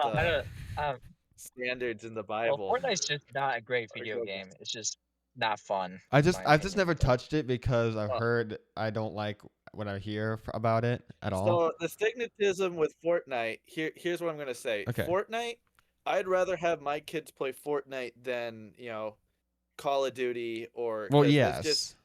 Speaker 3: I
Speaker 2: the
Speaker 3: don't,
Speaker 2: standards in the
Speaker 3: well,
Speaker 2: Bible?
Speaker 3: Fortnite's just not a great video
Speaker 2: go
Speaker 3: game. It's just not fun.
Speaker 1: I've
Speaker 3: in
Speaker 1: just
Speaker 3: my
Speaker 1: never
Speaker 3: opinion, but-
Speaker 1: touched it because I've
Speaker 2: Well-
Speaker 1: heard I don't like when I hear about it at all.
Speaker 2: So the stigmatism with Fortnite, here's what I'm gonna say.
Speaker 1: Okay.
Speaker 2: Fortnite, I'd rather have my kids play Fortnite than Call of Duty or
Speaker 1: Well,
Speaker 2: because
Speaker 1: yes.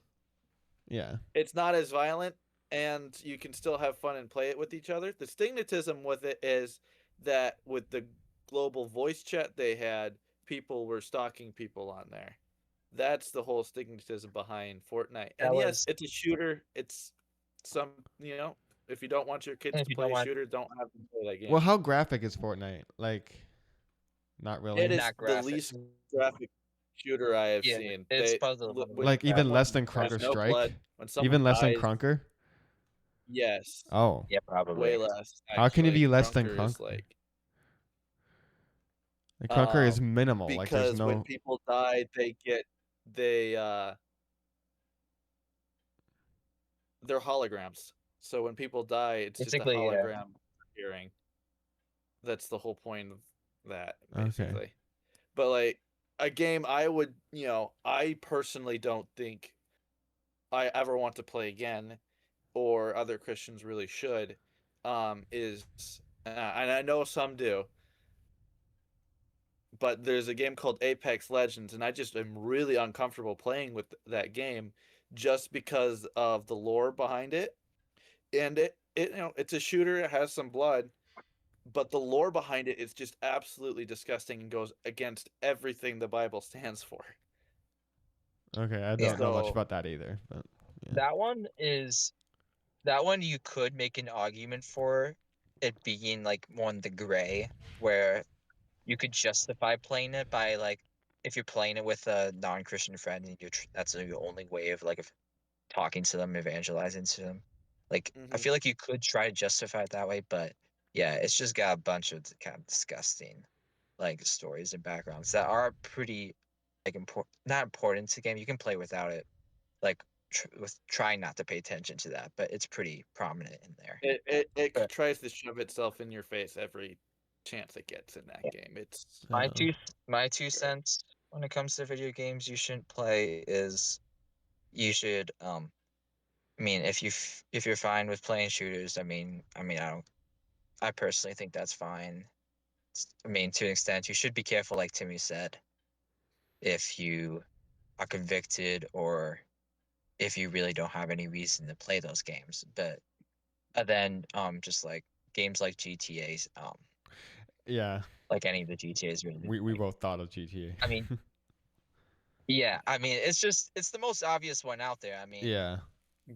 Speaker 1: Yeah.
Speaker 2: it's not as violent and you can still have fun and play it with each other. The stigmatism with it is that with the global voice chat they had, people were stalking people on there. That's the whole stigmatism behind Fortnite.
Speaker 3: That
Speaker 2: And yes,
Speaker 3: was,
Speaker 2: it's a shooter. It's some, if you don't want your kids
Speaker 3: and
Speaker 2: to
Speaker 3: if you
Speaker 2: play
Speaker 3: don't
Speaker 2: a
Speaker 3: want,
Speaker 2: shooter, don't have them play that game.
Speaker 1: Well, how graphic is Fortnite? Like, not really.
Speaker 2: It is
Speaker 3: not
Speaker 2: the
Speaker 3: graphic.
Speaker 2: least graphic shooter I have
Speaker 3: Yeah,
Speaker 2: seen.
Speaker 3: it's probably one of the
Speaker 1: Like even less than
Speaker 2: there's
Speaker 1: Crunker
Speaker 2: no
Speaker 1: Strike.
Speaker 2: blood. When someone
Speaker 1: Even less than
Speaker 2: dies,
Speaker 1: Crunker.
Speaker 2: yes,
Speaker 1: Oh,
Speaker 3: yeah, probably.
Speaker 2: way less.
Speaker 1: how can it
Speaker 2: Actually,
Speaker 1: be less than
Speaker 2: Crunker is
Speaker 1: Crunker?
Speaker 2: like
Speaker 1: Like, Crunker is minimal. Like there's
Speaker 2: because when
Speaker 1: no.
Speaker 2: people die, they're holograms. So when people die, it's just a
Speaker 3: Basically, yeah.
Speaker 2: hologram appearing. That's the whole point of that,
Speaker 1: Okay.
Speaker 2: basically. But like a game I would, I personally don't think I ever want to play again, or other Christians really should, is, and I know some do, but there's a game called Apex Legends, and I just am really uncomfortable playing with that game just because of the lore behind it. And it's a shooter, it has some blood, but the lore behind it is just absolutely disgusting and goes against everything the Bible stands for.
Speaker 1: Okay, I
Speaker 3: Yeah.
Speaker 1: don't know much
Speaker 2: So
Speaker 1: about that either. But yeah.
Speaker 3: That one you could make an argument for it being like more in the gray, where you could justify playing it by like if you're playing it with a non-Christian friend and that's your only way of like of talking to them, evangelizing to them. Like I
Speaker 2: mhm.
Speaker 3: feel like you could try to justify it that way, but yeah, it's just got a bunch of kind of disgusting like stories and backgrounds that are pretty like not important to the game. You can play without it, like with trying not to pay attention to that, but it's pretty prominent in there.
Speaker 2: It
Speaker 3: But
Speaker 2: tries to shove itself in your face every chance it gets in that
Speaker 3: yeah,
Speaker 2: game. It's
Speaker 3: my
Speaker 1: Uh,
Speaker 3: two my two
Speaker 2: great.
Speaker 3: cents when it comes to video games you shouldn't play is you should I mean if you're fine with playing shooters, I personally think that's fine. I mean, to an extent, you should be careful, like Timmy said, if you are convicted or if you really don't have any reason to play those games. But then, just like games like GTA's,
Speaker 1: yeah,
Speaker 3: like any of the GTA's, really,
Speaker 1: we
Speaker 3: like,
Speaker 1: both thought of GTA.
Speaker 3: I mean, yeah, I mean, it's the most obvious one out there. I mean,
Speaker 1: Yeah.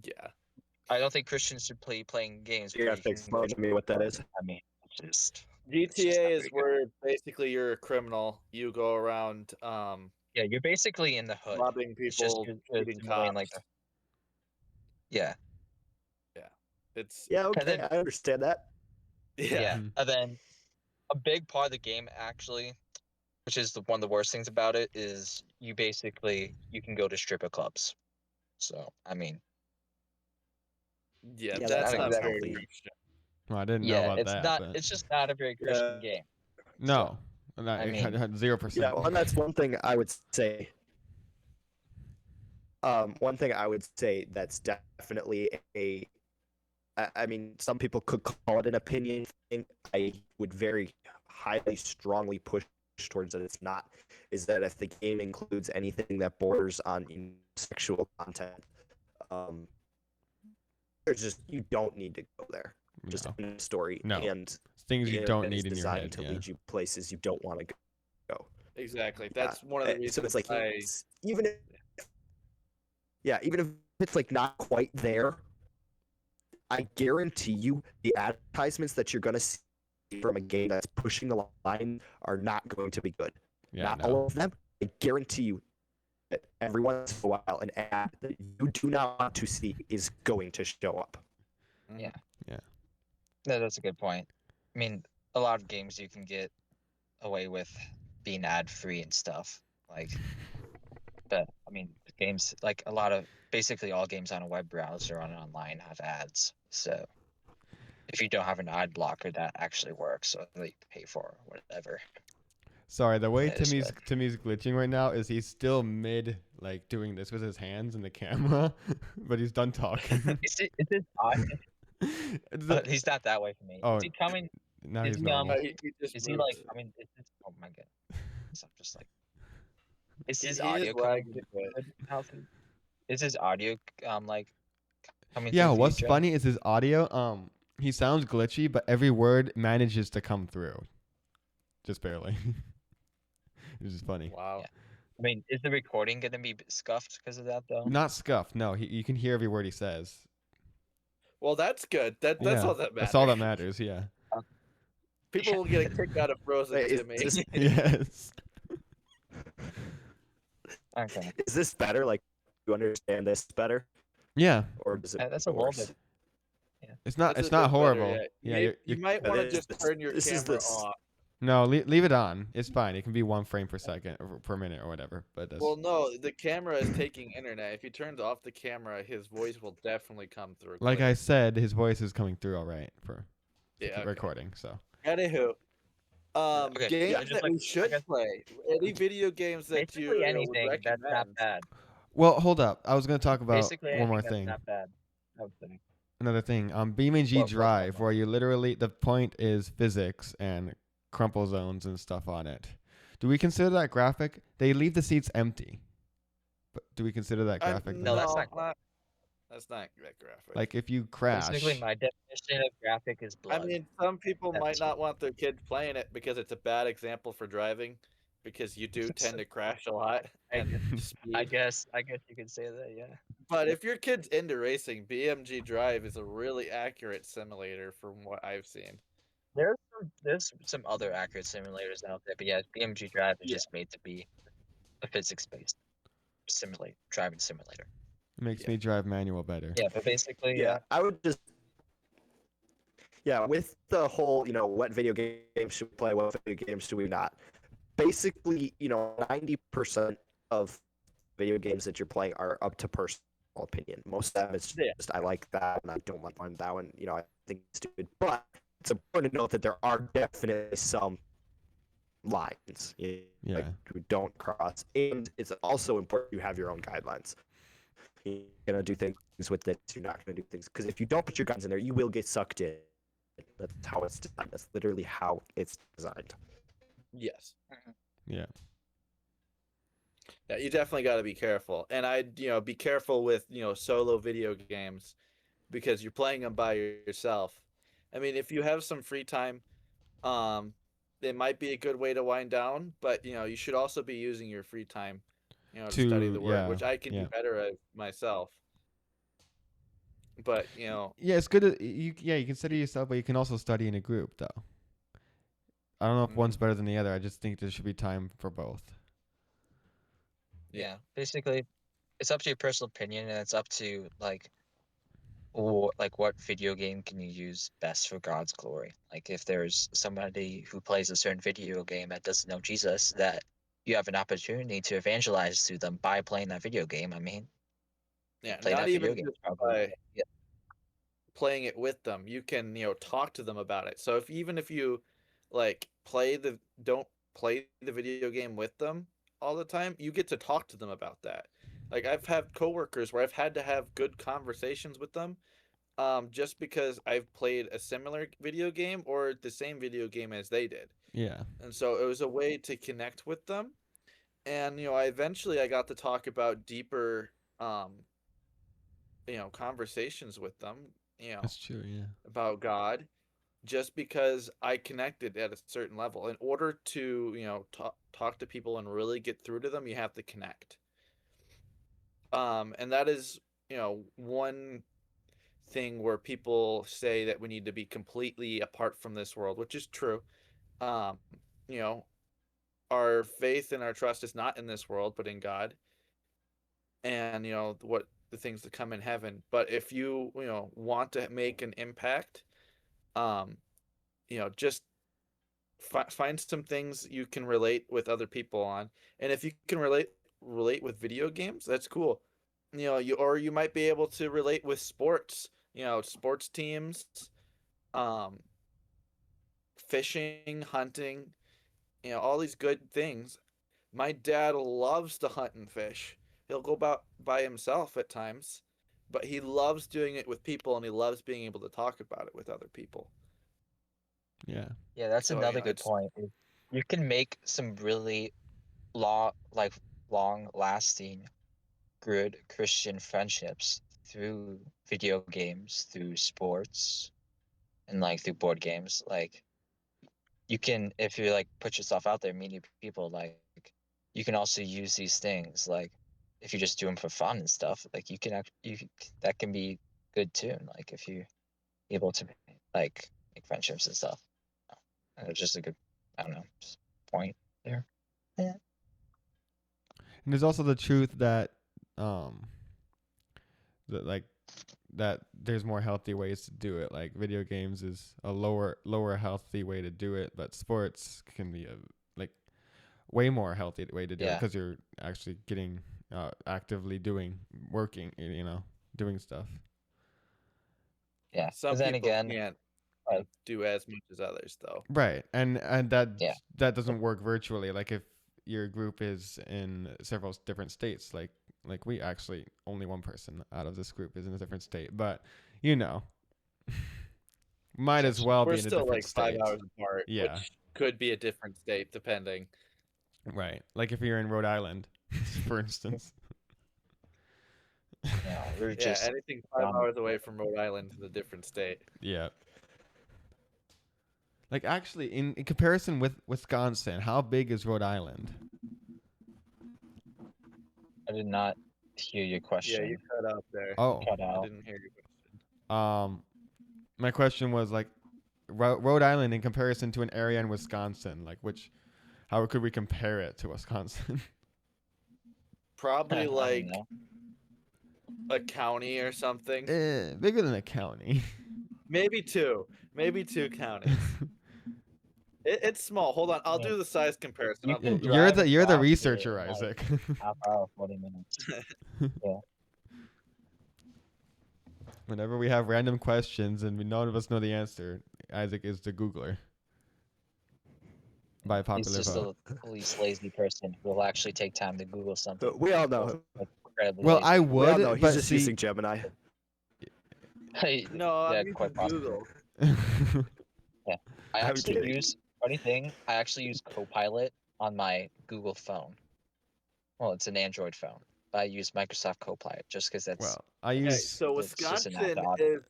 Speaker 2: Yeah.
Speaker 3: I don't think Christians should play playing games
Speaker 4: You're
Speaker 3: where
Speaker 4: gonna
Speaker 3: you
Speaker 4: have to
Speaker 3: can go.
Speaker 4: explain to me what that is.
Speaker 3: I mean, it's just
Speaker 2: GTA
Speaker 3: not
Speaker 2: is
Speaker 3: very good.
Speaker 2: where basically you're a criminal. You go around
Speaker 3: Yeah, you're basically in the hood.
Speaker 2: robbing
Speaker 3: It's just
Speaker 2: people,
Speaker 3: you're
Speaker 2: shooting
Speaker 3: simulating like
Speaker 2: cops.
Speaker 3: yeah,
Speaker 2: Yeah. It's
Speaker 4: Yeah,
Speaker 3: and
Speaker 4: okay,
Speaker 3: then
Speaker 4: I understand that.
Speaker 2: yeah.
Speaker 1: Mhm.
Speaker 3: and then a big part of the game actually, which is one of the worst things about it, is you can go to stripper clubs. So I mean,
Speaker 2: Yeah,
Speaker 4: Yeah, that
Speaker 2: that's
Speaker 3: I think
Speaker 4: sounds
Speaker 2: not
Speaker 3: that
Speaker 2: very
Speaker 4: healthy.
Speaker 2: Christian.
Speaker 1: Well, I didn't know
Speaker 3: yeah,
Speaker 1: about that, but
Speaker 3: it's just not a very Christian
Speaker 4: Yeah,
Speaker 3: game. So
Speaker 1: no, not
Speaker 3: I mean,
Speaker 1: 0%.
Speaker 4: yeah, and that's one thing I would say. One thing I would say that's definitely I mean, some people could call it an opinion thing. I would very highly, strongly push towards that it's not. Is that if the game includes anything that borders on sexual content, um, there's just you don't need to go there. Just
Speaker 1: No,
Speaker 4: in the story,
Speaker 1: no,
Speaker 4: and
Speaker 1: things you don't
Speaker 4: it is
Speaker 1: need in your
Speaker 4: designed
Speaker 1: head.
Speaker 4: to
Speaker 1: Yeah.
Speaker 4: lead you places you don't want to go.
Speaker 2: Exactly.
Speaker 4: Yeah.
Speaker 2: That's one of the
Speaker 4: So it's
Speaker 2: reasons
Speaker 4: like even if even if it's like not quite there, I guarantee you the advertisements that you're gonna see from a game that's pushing the line are not going to be good.
Speaker 1: Yeah.
Speaker 4: Not
Speaker 1: No.
Speaker 4: all of them. I guarantee you that every once in a while an ad that you do not want to see is going to show up.
Speaker 3: yeah,
Speaker 1: Yeah.
Speaker 3: no, that's a good point. I mean, a lot of games you can get away with being ad free and stuff. Like, but I mean, games like a lot of basically all games on a web browser on online have ads. So if you don't have an ad blocker, that actually works. So that you pay for or whatever.
Speaker 1: Sorry, the way
Speaker 3: Yeah, it's
Speaker 1: Timmy's glitching right now is he's still mid like doing this with his hands in the camera, but he's done talking.
Speaker 3: Is it audio?
Speaker 1: It's the-
Speaker 3: He's not that way for me.
Speaker 1: oh,
Speaker 3: Is he coming?
Speaker 1: now
Speaker 3: Is
Speaker 1: he's
Speaker 3: he
Speaker 1: normal.
Speaker 2: He just
Speaker 3: Is he
Speaker 2: moved.
Speaker 3: like? I mean, oh my god. So I'm just like, is his
Speaker 2: He is
Speaker 3: audio coming
Speaker 2: lagged a
Speaker 3: through
Speaker 2: bit.
Speaker 3: good, Alfie? Is his audio like coming
Speaker 1: Yeah,
Speaker 3: through for you,
Speaker 1: what's
Speaker 3: Joe?
Speaker 1: funny is his audio. He sounds glitchy, but every word manages to come through, just barely. Which is funny.
Speaker 2: Wow.
Speaker 3: Yeah. I mean, is the recording gonna be scuffed because of that though?
Speaker 1: Not scuffed. No, you can hear every word he says.
Speaker 2: Well, that's good. That's
Speaker 1: Yeah,
Speaker 2: all that matters.
Speaker 1: that's all that matters. Yeah.
Speaker 2: People will get a kick out of Frozen
Speaker 4: Wait, is
Speaker 2: Timmy.
Speaker 4: this-
Speaker 1: Yes.
Speaker 3: Okay,
Speaker 4: Is this better? Like, do you understand this better,
Speaker 1: Yeah.
Speaker 4: or does it?
Speaker 3: that's a little
Speaker 4: worse?
Speaker 3: bit.
Speaker 1: It's not.
Speaker 2: That's
Speaker 1: It's
Speaker 2: a
Speaker 1: not
Speaker 2: bit better,
Speaker 1: horrible.
Speaker 2: yeah.
Speaker 1: Yeah.
Speaker 2: You,
Speaker 1: You're,
Speaker 2: might
Speaker 4: Yeah,
Speaker 2: want to
Speaker 4: this-
Speaker 2: just turn your
Speaker 4: this is
Speaker 2: camera
Speaker 4: the
Speaker 2: off.
Speaker 1: no, leave it on. It's fine. It can be 1 frame per second or per minute or whatever. But that's
Speaker 2: Well, no, the camera is taking internet. If he turns off the camera, his voice will definitely come through.
Speaker 1: like
Speaker 2: clear.
Speaker 1: I said, his voice is coming through all right for
Speaker 2: Yeah, okay.
Speaker 1: recording. So
Speaker 2: Anywho,
Speaker 3: Okay,
Speaker 2: games
Speaker 3: yeah, just
Speaker 2: that
Speaker 3: like-
Speaker 2: we should
Speaker 3: guess-
Speaker 2: play. Any video games that
Speaker 3: Basically
Speaker 2: would
Speaker 3: anything that's not
Speaker 2: recommend?
Speaker 3: bad.
Speaker 1: well, hold up. I was gonna talk about
Speaker 3: Basically
Speaker 1: one more
Speaker 3: anything
Speaker 1: thing.
Speaker 3: that's not bad. I would say.
Speaker 1: Another thing. BeamNG
Speaker 3: What
Speaker 1: Drive,
Speaker 3: one?
Speaker 1: where you literally the point is physics and crumple zones and stuff on it. Do we consider that graphic? They leave the seats empty. But do we consider that graphic?
Speaker 3: No, that's not
Speaker 2: That's not that graphic.
Speaker 1: Like if you crash.
Speaker 3: Basically, my definition of graphic is blood.
Speaker 2: I mean, some people
Speaker 3: That's
Speaker 2: might
Speaker 3: it.
Speaker 2: not want their kids playing it because it's a bad example for driving, because you do tend to crash a lot and speed.
Speaker 3: I guess you could say that, yeah.
Speaker 2: But if your kid's into racing, BMG Drive is a really accurate simulator from what I've seen.
Speaker 3: There's some other accurate simulators out there, but yeah, BMG Drive is
Speaker 2: Yeah.
Speaker 3: just made to be a physics-based driving simulator.
Speaker 1: It makes
Speaker 2: Yeah.
Speaker 1: me drive manual better.
Speaker 3: Yeah, but basically,
Speaker 4: Yeah, I would just. Yeah, with the whole, what video games should we play, what video games should we not? Basically, 90% of video games that you're playing are up to personal opinion. Most of them is
Speaker 2: Yeah.
Speaker 4: just I like that and I don't like that one. I think it's stupid. But it's important to note that there are definitely some lines
Speaker 1: Yeah.
Speaker 4: like we don't cross, and it's also important you have your own guidelines. You're gonna do things with this. You're not gonna do things because if you don't put your guns in there, you will get sucked in. That's how it's designed. That's literally how it's designed.
Speaker 2: Yes.
Speaker 1: Yeah.
Speaker 2: Yeah, you definitely got to be careful. And I'd, be careful with, solo video games because you're playing them by yourself. I mean, if you have some free time, it might be a good way to wind down, but, you should also be using your free time, to study the word, which I can do better at myself. But,
Speaker 1: Yeah, it's good. You can study yourself, but you can also study in a group, though. I don't know if one's better than the other. I just think there should be time for both.
Speaker 3: yeah, basically, it's up to your personal opinion, and it's up to what video game can you use best for God's glory. Like if there's somebody who plays a certain video game that doesn't know Jesus, that you have an opportunity to evangelize to them by playing that video game. I mean,
Speaker 2: yeah,
Speaker 3: play
Speaker 2: not
Speaker 3: that
Speaker 2: even
Speaker 3: video game.
Speaker 2: just
Speaker 3: Probably.
Speaker 2: by
Speaker 3: Yeah.
Speaker 2: playing it with them. You can, talk to them about it. So even if you don't play the video game with them all the time, you get to talk to them about that. Like I've had coworkers where I've had to have good conversations with them, just because I've played a similar video game or the same video game as they did.
Speaker 1: Yeah.
Speaker 2: And so it was a way to connect with them. And, I got to talk about deeper, conversations with them,
Speaker 1: That's true. Yeah.
Speaker 2: about God, just because I connected at a certain level. In order to, talk to people and really get through to them, you have to connect. And that is, one thing where people say that we need to be completely apart from this world, which is true. Our faith and our trust is not in this world, but in God. And, what the things that come in heaven. But if you, want to make an impact, just find some things you can relate with other people on. And if you can relate with video games, that's cool. You might be able to relate with sports, sports teams, fishing, hunting, all these good things. My dad loves to hunt and fish. He'll go about by himself at times, but he loves doing it with people and he loves being able to talk about it with other people.
Speaker 1: Yeah.
Speaker 3: Yeah, that's
Speaker 2: So,
Speaker 3: another good
Speaker 2: it's
Speaker 3: point. You can make some really long lasting good Christian friendships through video games, through sports, and like through board games. Like you can, if you like put yourself out there, meet new people, like you can also use these things like if you just do them for fun and stuff, like that can be good too. Like if you're able to like make friendships and stuff. It's just a good, I don't know, just point there. Yeah.
Speaker 1: And there's also the truth that um that like that there's more healthy ways to do it. Like video games is a lower healthy way to do it, but sports can be a like way more healthy way to do it
Speaker 3: Yeah.
Speaker 1: because you're actually getting actively working, doing stuff.
Speaker 3: Yeah.
Speaker 2: some
Speaker 3: But then
Speaker 2: people
Speaker 3: again,
Speaker 2: can't
Speaker 3: like,
Speaker 2: do as much as others though.
Speaker 1: Right. And
Speaker 3: yeah.
Speaker 1: that doesn't work virtually. Like if your group is in several different states, like we actually only one person out of this group is in a different state, but you know, might as well
Speaker 2: We're
Speaker 1: be in a
Speaker 2: still
Speaker 1: different
Speaker 2: like 5
Speaker 1: state.
Speaker 2: hours apart,
Speaker 1: Yeah.
Speaker 2: which could be a different state depending.
Speaker 1: Right. Like if you're in Rhode Island, for instance.
Speaker 3: We're
Speaker 2: Yeah,
Speaker 3: just
Speaker 2: anything 5 hours away from Rhode Island is a different state.
Speaker 1: Yeah. Like actually in comparison with Wisconsin, how big is Rhode Island?
Speaker 3: I did not hear your
Speaker 2: Yeah,
Speaker 3: question.
Speaker 2: you cut out there.
Speaker 1: Oh.
Speaker 3: Cut
Speaker 2: I
Speaker 3: out.
Speaker 2: didn't hear your question.
Speaker 1: My question was like Rhode Island in comparison to an area in Wisconsin, like how could we compare it to Wisconsin?
Speaker 2: Probably
Speaker 3: I don't
Speaker 2: like
Speaker 3: know.
Speaker 2: a county or something.
Speaker 1: Bigger than a county.
Speaker 2: Maybe two counties. It's small. Hold on, I'll
Speaker 3: Yeah.
Speaker 2: do the size comparison.
Speaker 3: You
Speaker 2: I'll
Speaker 3: can
Speaker 2: Google
Speaker 1: You're
Speaker 2: it.
Speaker 3: drive
Speaker 1: the
Speaker 3: across it
Speaker 1: researcher,
Speaker 3: in, like,
Speaker 1: Isaac.
Speaker 3: half hour, 40 minutes. Yeah.
Speaker 1: Whenever we have random questions and none of us know the answer, Isaac is the Googler. By
Speaker 3: He's
Speaker 1: popular
Speaker 3: just
Speaker 1: vote.
Speaker 3: the least lazy person who will actually take time to Google something.
Speaker 4: We all know.
Speaker 3: Like, incredibly
Speaker 1: Well,
Speaker 3: lazy.
Speaker 1: I
Speaker 4: We all know.
Speaker 1: would,
Speaker 4: He's
Speaker 1: but
Speaker 4: just
Speaker 1: see,
Speaker 4: using Gemini.
Speaker 3: Hey,
Speaker 2: No,
Speaker 3: yeah,
Speaker 2: I'm
Speaker 3: quite
Speaker 2: using
Speaker 3: possibly.
Speaker 2: Google.
Speaker 3: Yeah. I
Speaker 4: I'm
Speaker 3: actually
Speaker 4: kidding.
Speaker 3: use funny thing, I actually use Copilot on my Google phone. Well, it's an Android phone. But I use Microsoft Copilot just because that's
Speaker 1: well, I
Speaker 2: Okay,
Speaker 1: use
Speaker 2: so
Speaker 3: it's just an app
Speaker 2: Wisconsin
Speaker 3: to
Speaker 2: is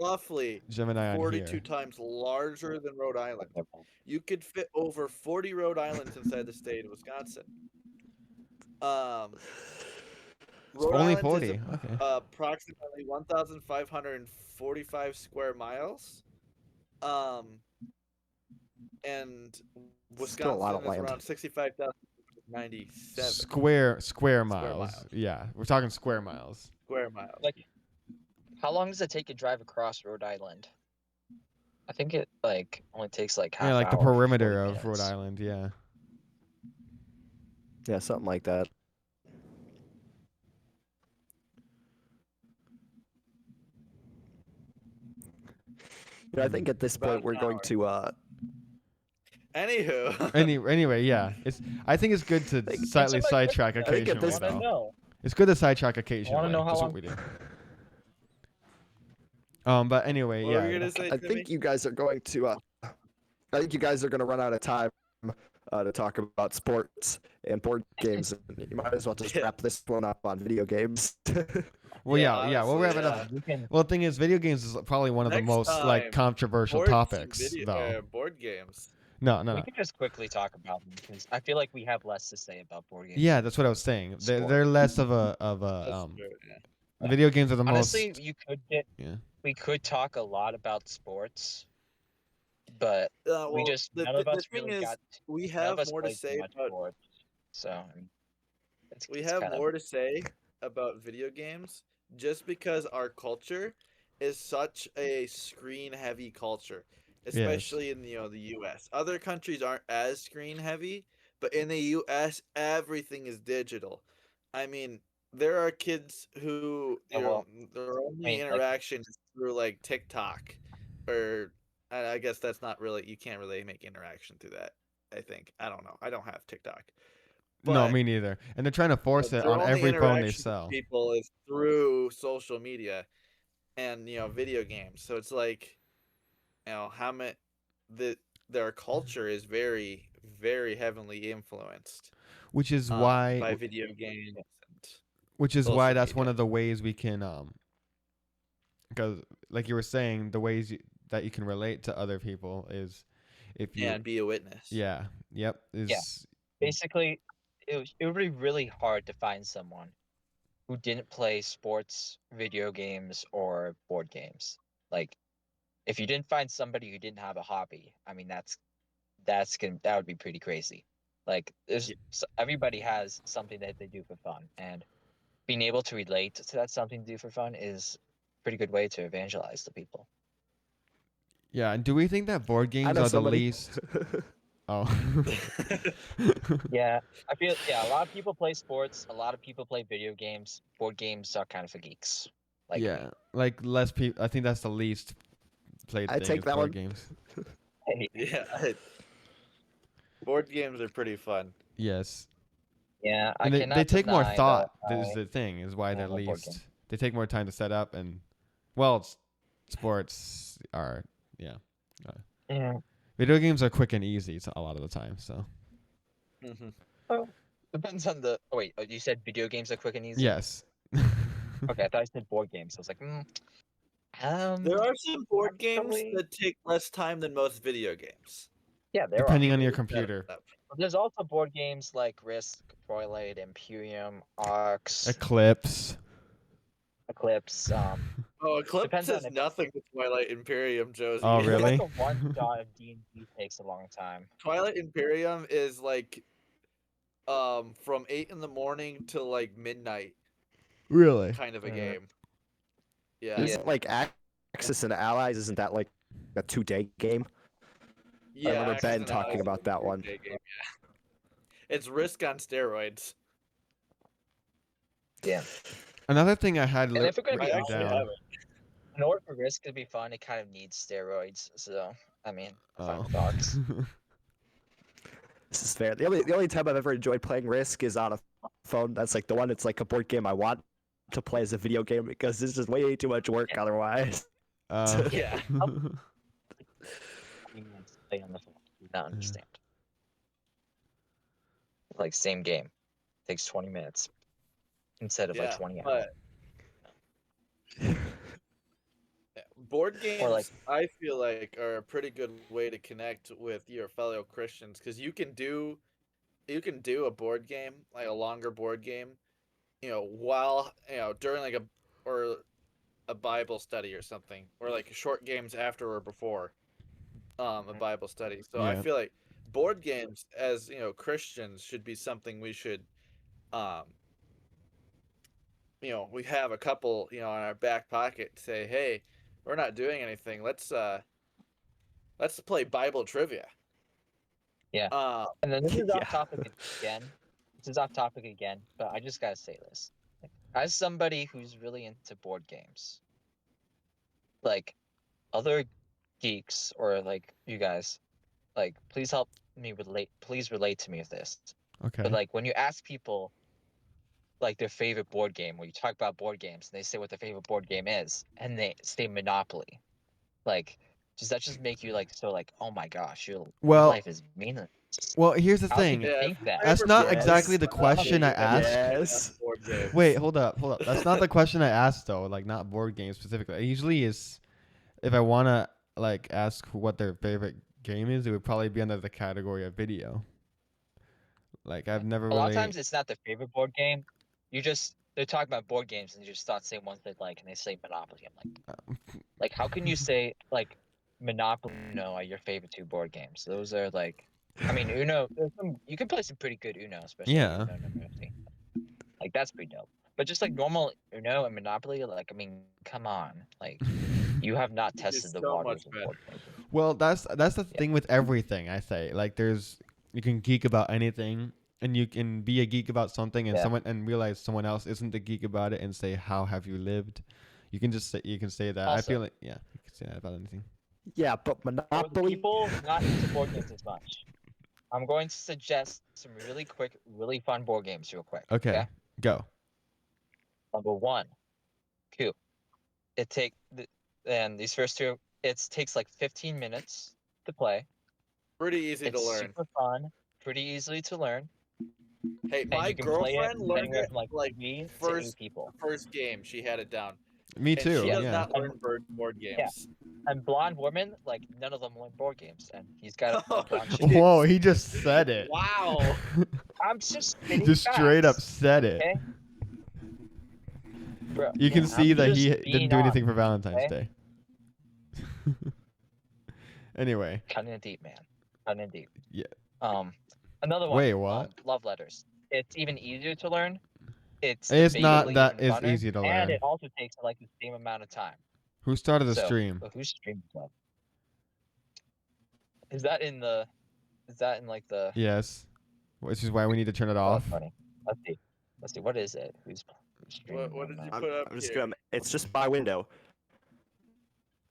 Speaker 2: roughly
Speaker 1: Gemini on
Speaker 2: 42
Speaker 1: here.
Speaker 2: times larger than Rhode Island.
Speaker 3: automate.
Speaker 2: You could fit over 40 Rhode Islands inside the state of Wisconsin. Rhode
Speaker 1: Only
Speaker 2: Island
Speaker 1: 40.
Speaker 2: is
Speaker 1: Okay.
Speaker 2: approximately 1,545 square miles. And
Speaker 4: Still a lot of
Speaker 2: Wisconsin is
Speaker 4: land.
Speaker 2: around 65,097
Speaker 1: Square miles.
Speaker 2: miles.
Speaker 1: Yeah, we're talking square miles.
Speaker 2: square miles.
Speaker 3: Like, how long does it take to drive across Rhode Island? I think it like only takes like half
Speaker 1: Yeah, like the
Speaker 3: hour,
Speaker 1: perimeter
Speaker 3: 40
Speaker 1: of Rhode
Speaker 3: minutes.
Speaker 1: Island. Yeah.
Speaker 4: Yeah, something like that. I think at this
Speaker 2: About
Speaker 4: point we're
Speaker 2: an
Speaker 4: going
Speaker 2: hour.
Speaker 4: to
Speaker 2: Anywho,
Speaker 1: Anyway, yeah. I think it's good to
Speaker 4: Think-
Speaker 1: slightly
Speaker 3: Answer my
Speaker 1: sidetrack
Speaker 3: question.
Speaker 4: I think at
Speaker 1: occasionally.
Speaker 4: this-
Speaker 3: I want to
Speaker 1: though.
Speaker 3: know.
Speaker 1: It's good to sidetrack
Speaker 3: I
Speaker 1: occasionally.
Speaker 3: want to know how
Speaker 1: That's
Speaker 3: long.
Speaker 1: what we do. But anyway,
Speaker 2: what were you
Speaker 1: yeah.
Speaker 2: gonna say,
Speaker 4: I
Speaker 2: Timmy?
Speaker 4: think you guys are going to I think you guys are going to run out of time to talk about sports and board games. You might as well just
Speaker 2: Yeah.
Speaker 4: wrap this one up on video games.
Speaker 1: Well,
Speaker 2: Yeah,
Speaker 1: yeah. We'll wrap it
Speaker 2: honestly,
Speaker 1: up.
Speaker 3: We can.
Speaker 1: Well, the thing is, video games is probably one of the
Speaker 2: Next
Speaker 1: most like
Speaker 2: time,
Speaker 1: controversial
Speaker 2: Boards and
Speaker 1: topics, though.
Speaker 2: board games.
Speaker 1: No.
Speaker 3: We can just quickly talk about them because I feel like we have less to say about board games.
Speaker 1: Yeah,
Speaker 3: than
Speaker 1: that's what I was saying.
Speaker 3: sport.
Speaker 1: They're less of a
Speaker 2: That's true, yeah.
Speaker 1: video games are the
Speaker 3: Honestly,
Speaker 1: most.
Speaker 3: you could get.
Speaker 1: Yeah.
Speaker 3: We could talk a lot about sports, but
Speaker 2: Well,
Speaker 3: we just
Speaker 2: the
Speaker 3: none of us
Speaker 2: thing
Speaker 3: really
Speaker 2: is,
Speaker 3: got.
Speaker 2: we
Speaker 3: None
Speaker 2: have
Speaker 3: of us
Speaker 2: more to
Speaker 3: played too
Speaker 2: say
Speaker 3: much
Speaker 2: about
Speaker 3: sports, so I mean,
Speaker 2: we
Speaker 3: it's
Speaker 2: have
Speaker 3: kind of-
Speaker 2: more to say about video games just because our culture is such a screen heavy culture, especially in the US. Other countries aren't as screen heavy, but in the US everything is digital. I mean, there are kids who
Speaker 3: Yeah, well,
Speaker 2: their only
Speaker 3: I mean, like-
Speaker 2: interaction is through like TikTok, or I guess that's not really, you can't really make interaction through that. I think. I don't know. I don't have TikTok.
Speaker 1: No,
Speaker 2: But
Speaker 1: me neither. And they're trying to force it
Speaker 2: their
Speaker 1: on
Speaker 2: only
Speaker 1: every phone they
Speaker 2: interaction with
Speaker 1: sell.
Speaker 2: people is through social media and video games. So it's like, how many their culture is very, very heavily influenced
Speaker 1: Which is
Speaker 2: by
Speaker 1: why
Speaker 2: video games and
Speaker 1: that's
Speaker 2: social
Speaker 1: one
Speaker 2: media.
Speaker 1: of the ways we can because like you were saying, the ways that you can relate to other people is if you
Speaker 2: And be a witness.
Speaker 1: yeah, yep,
Speaker 3: Yeah.
Speaker 1: is
Speaker 3: Basically, it would be really hard to find someone who didn't play sports, video games, or board games. Like, if you didn't find somebody who didn't have a hobby, I mean, that would be pretty crazy. Like,
Speaker 2: Yeah.
Speaker 3: everybody has something that they do for fun, and being able to relate to that something to do for fun is a pretty good way to evangelize to people.
Speaker 1: yeah. And do we think that board
Speaker 4: I
Speaker 1: games
Speaker 4: know
Speaker 1: are the
Speaker 4: somebody.
Speaker 1: least? Oh,
Speaker 3: Yeah, I feel a lot of people play sports, a lot of people play video games. Board games are kind of for geeks, like me.
Speaker 1: yeah. Like less people. I think that's the least played
Speaker 4: I
Speaker 1: thing
Speaker 4: take
Speaker 1: is
Speaker 4: that
Speaker 1: board
Speaker 4: one.
Speaker 1: games.
Speaker 2: Yeah. Board games are pretty fun.
Speaker 1: Yes,
Speaker 3: Yeah, I
Speaker 1: and they
Speaker 3: cannot
Speaker 1: take more
Speaker 3: deny that
Speaker 1: thought. Is the thing is why
Speaker 3: I
Speaker 1: they're
Speaker 3: love board games.
Speaker 1: least. They take more time to set up and well, sports are yeah.
Speaker 3: Yeah.
Speaker 1: Video games are quick and easy a lot of the time. So
Speaker 2: Hmm.
Speaker 3: Well, depends on the. Oh wait, you said video games are quick and easy.
Speaker 1: yes.
Speaker 3: Okay, I thought you said board games. I was like,
Speaker 2: There are some board games
Speaker 3: actually,
Speaker 2: that take less time than most video games.
Speaker 3: yeah, there are.
Speaker 1: Depending on your
Speaker 2: Look that
Speaker 1: computer.
Speaker 2: up.
Speaker 3: But there's also board games like Risk, Twilight, Imperium, Arcs,
Speaker 1: Eclipse.
Speaker 3: Eclipse.
Speaker 2: Oh, Eclipse
Speaker 3: Depends on
Speaker 2: has
Speaker 3: if
Speaker 2: nothing with Twilight Imperium, Josie.
Speaker 1: Oh,
Speaker 3: I feel like
Speaker 1: really?
Speaker 3: the one shot of D&D takes a long time.
Speaker 2: Twilight Imperium is like from 8 in the morning till like midnight
Speaker 1: Really?
Speaker 2: kind of a
Speaker 3: Mhm.
Speaker 2: game. Yeah.
Speaker 3: Yeah.
Speaker 4: Isn't like Axis and Allies? Isn't that like a 2-day game?
Speaker 2: Yeah,
Speaker 4: remember
Speaker 2: Axis
Speaker 4: Ben
Speaker 2: and
Speaker 4: talking
Speaker 2: Allies is
Speaker 4: about
Speaker 2: a
Speaker 4: that one.
Speaker 2: three-day game, yeah. It's Risk on steroids.
Speaker 3: Yeah.
Speaker 1: Another thing I had
Speaker 3: And if we're gonna be
Speaker 2: I
Speaker 1: written
Speaker 2: actually
Speaker 3: honest,
Speaker 2: have
Speaker 1: down.
Speaker 2: it.
Speaker 3: in order for Risk to be fun, it kind of needs steroids. So, I mean, fine
Speaker 1: Oh.
Speaker 3: with Arcs.
Speaker 4: This is fair. The only time I've ever enjoyed playing Risk is on a phone. That's like the one. It's like a board game I want to play as a video game because it's just way too much work otherwise.
Speaker 2: Yeah.
Speaker 3: Play on the phone. Do not understand. Like same game, takes 20 minutes instead of like
Speaker 2: Yeah,
Speaker 3: 20 hours.
Speaker 2: but board games,
Speaker 3: Or like,
Speaker 2: I feel like, are a pretty good way to connect with your fellow Christians because you can do a board game, like a longer board game, while during like a Bible study or something, or like short games after or before a Bible study. So I
Speaker 1: Yeah.
Speaker 2: feel like board games as Christians should be something we should um we have a couple in our back pocket to say, hey, we're not doing anything, let's play Bible trivia.
Speaker 3: yeah.
Speaker 2: uh
Speaker 3: And then this is
Speaker 4: Yeah.
Speaker 3: off topic again. This is off topic again, but I just gotta say this. As somebody who's really into board games, like other geeks or like you guys, like please help me relate. Please relate to me with this.
Speaker 1: Okay.
Speaker 3: But like when you ask people like their favorite board game, when you talk about board games, and they say what their favorite board game is, and they say Monopoly, like does that just make you like so like oh my gosh, your
Speaker 1: Well,
Speaker 3: life is meaningless?
Speaker 1: well, here's the
Speaker 3: How could
Speaker 1: thing.
Speaker 3: you
Speaker 2: yeah,
Speaker 3: think that?
Speaker 1: That's
Speaker 2: favorite
Speaker 1: not
Speaker 2: board
Speaker 1: exactly
Speaker 2: game
Speaker 1: the
Speaker 2: is
Speaker 1: question I
Speaker 2: Monopoly, then
Speaker 1: asked.
Speaker 4: Yes.
Speaker 2: board games.
Speaker 1: Wait, hold up. That's not the question I asked though. Like not board games specifically. It usually is if I wanna like ask what their favorite game is, it would probably be under the category of video. Like I've never
Speaker 3: A lot of
Speaker 1: really.
Speaker 3: times it's not their favorite board game. They're talking about board games and you just start saying ones they like and they say Monopoly. I'm like how can you say like Monopoly and Uno are your favorite two board games? Those are like I mean Uno you can play some pretty good Uno, especially
Speaker 1: Yeah.
Speaker 3: Uno number 50. Like that's pretty dope. But just like normal Uno and Monopoly, like I mean, come on. Like you have not tested the
Speaker 2: so
Speaker 3: waters
Speaker 2: much
Speaker 3: of
Speaker 2: better.
Speaker 3: board games.
Speaker 1: Well, that's the
Speaker 3: Yeah.
Speaker 1: thing with everything. I say like you can geek about anything, and you can be a geek about something, and
Speaker 3: Yeah.
Speaker 1: realize someone else isn't a geek about it, and say how have you lived? You can just say that. I
Speaker 3: Also-
Speaker 1: feel like you can say that about anything.
Speaker 4: Yeah, but
Speaker 3: For the
Speaker 4: Monopoly.
Speaker 3: people not into board games as much. I'm going to suggest some really quick, really fun board games real quick.
Speaker 1: Okay, go.
Speaker 3: Number 1, Coop. And these first two, it takes like 15 minutes to play.
Speaker 2: Pretty easy
Speaker 3: It's
Speaker 2: to learn.
Speaker 3: super fun, pretty easily to learn,
Speaker 2: Hey,
Speaker 3: and
Speaker 2: my
Speaker 3: you can play it
Speaker 2: girlfriend learned
Speaker 3: anywhere
Speaker 2: it
Speaker 3: from like
Speaker 2: like
Speaker 3: 3 to 8
Speaker 2: first
Speaker 3: people.
Speaker 2: first game. She had it down.
Speaker 1: Me
Speaker 2: And
Speaker 1: too.
Speaker 2: she does
Speaker 1: Yeah.
Speaker 2: not learn board games.
Speaker 3: And blonde women, like none of them learn board games, and he's got a
Speaker 2: Oh,
Speaker 3: blonde
Speaker 2: shit.
Speaker 3: chick.
Speaker 1: Whoa, he just said it.
Speaker 2: Wow.
Speaker 3: I'm just spitting
Speaker 1: Just straight up
Speaker 3: facts,
Speaker 1: said it.
Speaker 3: okay? Bro,
Speaker 1: You can see
Speaker 3: I'm
Speaker 1: that
Speaker 3: just
Speaker 1: he
Speaker 3: being
Speaker 1: didn't do anything
Speaker 3: honest,
Speaker 1: for Valentine's
Speaker 3: okay?
Speaker 1: Day. Anyway.
Speaker 3: Cutting it deep, man. Cutting it deep.
Speaker 1: Yeah.
Speaker 3: Another one.
Speaker 1: Wait, what?
Speaker 3: Love letters. It's even easier to learn. It's
Speaker 1: It's not
Speaker 3: debatably
Speaker 1: that
Speaker 3: even
Speaker 1: it's
Speaker 3: funner,
Speaker 1: easy to
Speaker 3: and
Speaker 1: learn.
Speaker 3: it also takes like the same amount of time.
Speaker 1: Who started the
Speaker 3: So,
Speaker 1: stream?
Speaker 3: who's streaming that? Is that in like the?
Speaker 1: Yes. Which is why we need to turn it
Speaker 3: Oh,
Speaker 1: off.
Speaker 3: that's funny. Let's see. Let's see. What is it? Who's streaming?
Speaker 2: What
Speaker 3: right
Speaker 2: did you
Speaker 3: now?
Speaker 2: put up
Speaker 4: I'm just
Speaker 2: here?
Speaker 4: gonna. It's just my window,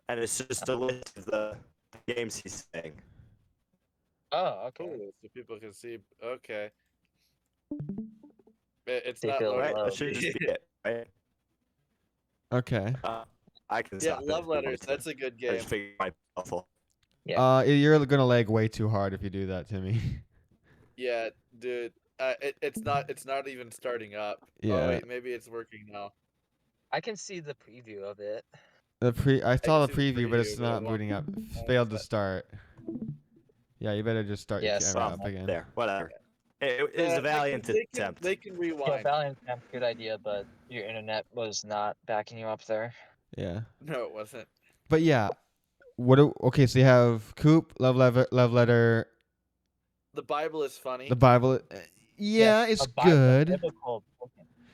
Speaker 4: and it's just a list of the games he's saying.
Speaker 3: Oh, okay.
Speaker 2: Cool, so people can see. Okay. It's
Speaker 3: They
Speaker 2: not
Speaker 3: feel
Speaker 2: loading.
Speaker 4: Right?
Speaker 3: love.
Speaker 4: That should just be it, right?
Speaker 1: Okay.
Speaker 4: I can
Speaker 2: Yeah,
Speaker 4: stop it
Speaker 2: love
Speaker 4: if you want
Speaker 2: letters.
Speaker 4: me to.
Speaker 2: That's a good
Speaker 4: I
Speaker 2: game.
Speaker 4: just figured it might be helpful.
Speaker 3: Yeah.
Speaker 1: You're gonna lag way too hard if you do that to me.
Speaker 2: Yeah, dude. It's not even starting up.
Speaker 1: Yeah.
Speaker 2: Oh wait, maybe it's working now.
Speaker 3: I can see the preview of it.
Speaker 1: I saw the
Speaker 2: see the
Speaker 1: preview, but it's
Speaker 2: preview, but it
Speaker 1: not
Speaker 2: won't-
Speaker 1: booting up.
Speaker 2: won't
Speaker 1: Failed to
Speaker 2: set.
Speaker 1: start. Yeah, you better just start your
Speaker 3: Yes,
Speaker 1: camera
Speaker 3: um,
Speaker 1: up again.
Speaker 4: There, whatever. It is a valiant attempt.
Speaker 2: They can
Speaker 3: Yeah,
Speaker 2: rewind.
Speaker 3: Valiant attempt, good idea, but your internet was not backing you up there.
Speaker 1: Yeah.
Speaker 2: No, it wasn't.
Speaker 1: But yeah. Okay, so you have Coop, Love Letter,
Speaker 2: The Bible is funny.
Speaker 1: the Bible. Yeah,
Speaker 3: Yes,
Speaker 1: it's
Speaker 3: a Bible,
Speaker 1: good.
Speaker 3: biblical book.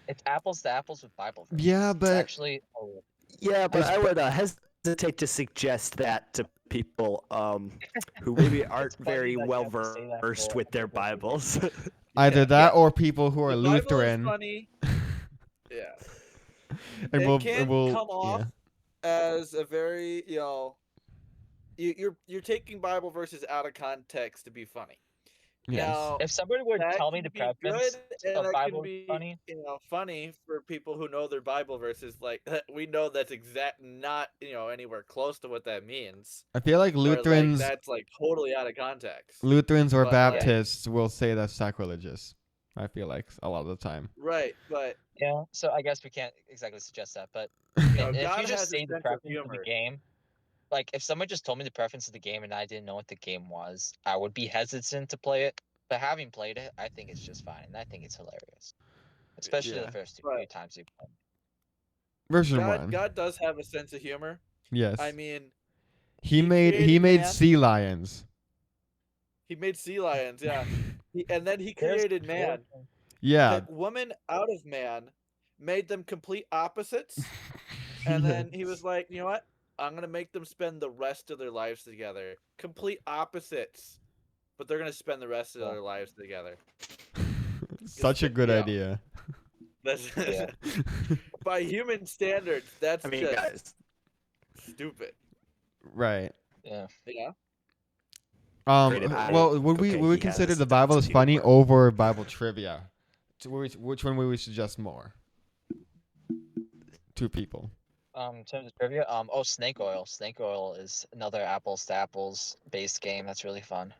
Speaker 3: It's apples to apples with Bible verses.
Speaker 1: Yeah,
Speaker 3: It's
Speaker 1: but
Speaker 3: actually
Speaker 4: Yeah, but
Speaker 1: It's
Speaker 4: I would hesitate to suggest that to people who maybe aren't
Speaker 3: funny
Speaker 4: very
Speaker 3: that you
Speaker 4: well
Speaker 3: have to say that
Speaker 4: versed
Speaker 3: for
Speaker 4: with
Speaker 3: a
Speaker 4: their
Speaker 3: biblical
Speaker 4: Bibles.
Speaker 1: either
Speaker 2: Yeah.
Speaker 1: that or people who are
Speaker 2: The Bible is
Speaker 1: Lutheran
Speaker 2: funny. Yeah.
Speaker 1: and
Speaker 2: It
Speaker 1: will
Speaker 2: can
Speaker 1: will
Speaker 2: come off as a very, you're taking Bible verses out of context to be funny.
Speaker 1: yes.
Speaker 2: Now,
Speaker 3: If somebody would
Speaker 2: that
Speaker 3: tell me
Speaker 2: can
Speaker 3: the
Speaker 2: be
Speaker 3: preference
Speaker 2: good, and
Speaker 3: of
Speaker 2: that
Speaker 3: Bible
Speaker 2: can
Speaker 3: is
Speaker 2: be
Speaker 3: funny,
Speaker 2: funny for people who know their Bible verses. Like we know that's not anywhere close to what that means.
Speaker 1: I feel like
Speaker 2: Or, like,
Speaker 1: Lutherans
Speaker 2: that's like totally out of context.
Speaker 1: or
Speaker 2: But, like-
Speaker 1: Baptists will say that's sacrilegious. I feel like a lot of the time.
Speaker 2: Right, but
Speaker 3: yeah. So I guess we can't exactly suggest that, but
Speaker 2: know,
Speaker 3: if
Speaker 2: God
Speaker 3: you just
Speaker 2: has a
Speaker 3: say the
Speaker 2: sense of
Speaker 3: preference of the
Speaker 2: humor.
Speaker 3: game, like if someone just told me the preference of the game and I didn't know what the game was, I would be hesitant to play it. But having played it, I think it's just fine, and I think it's hilarious, especially
Speaker 1: Yeah.
Speaker 3: the first few
Speaker 2: Right.
Speaker 3: times you play.
Speaker 1: Version
Speaker 2: God,
Speaker 1: 1.
Speaker 2: God does have a sense of humor.
Speaker 1: Yes.
Speaker 2: I mean,
Speaker 1: he
Speaker 2: he
Speaker 1: made
Speaker 2: created man.
Speaker 1: sea lions.
Speaker 2: he made sea lions, yeah, and then he
Speaker 3: There's
Speaker 2: created man.
Speaker 1: Yeah.
Speaker 2: Took woman out of man, made them complete opposites, and then he was like, you know what? I'm gonna make them spend the rest of their lives together. Complete opposites, but they're gonna spend the rest of their lives together.
Speaker 1: Such a good
Speaker 2: Yeah.
Speaker 1: idea.
Speaker 2: That's
Speaker 3: Yeah.
Speaker 2: by human standards. That's
Speaker 4: I mean,
Speaker 2: just
Speaker 4: guys,
Speaker 2: stupid.
Speaker 1: Right.
Speaker 3: Yeah.
Speaker 2: Yeah.
Speaker 4: Created by-
Speaker 1: Well, would we
Speaker 4: okay,
Speaker 1: would we
Speaker 4: he has
Speaker 1: consider
Speaker 4: a
Speaker 1: the Bible
Speaker 4: sense
Speaker 1: as
Speaker 4: of
Speaker 1: funny
Speaker 4: humor.
Speaker 1: over Bible trivia? Which one would we suggest more? Two people.
Speaker 3: In terms of trivia, Snake Oil. Snake Oil is another apples to apples based game that's really fun.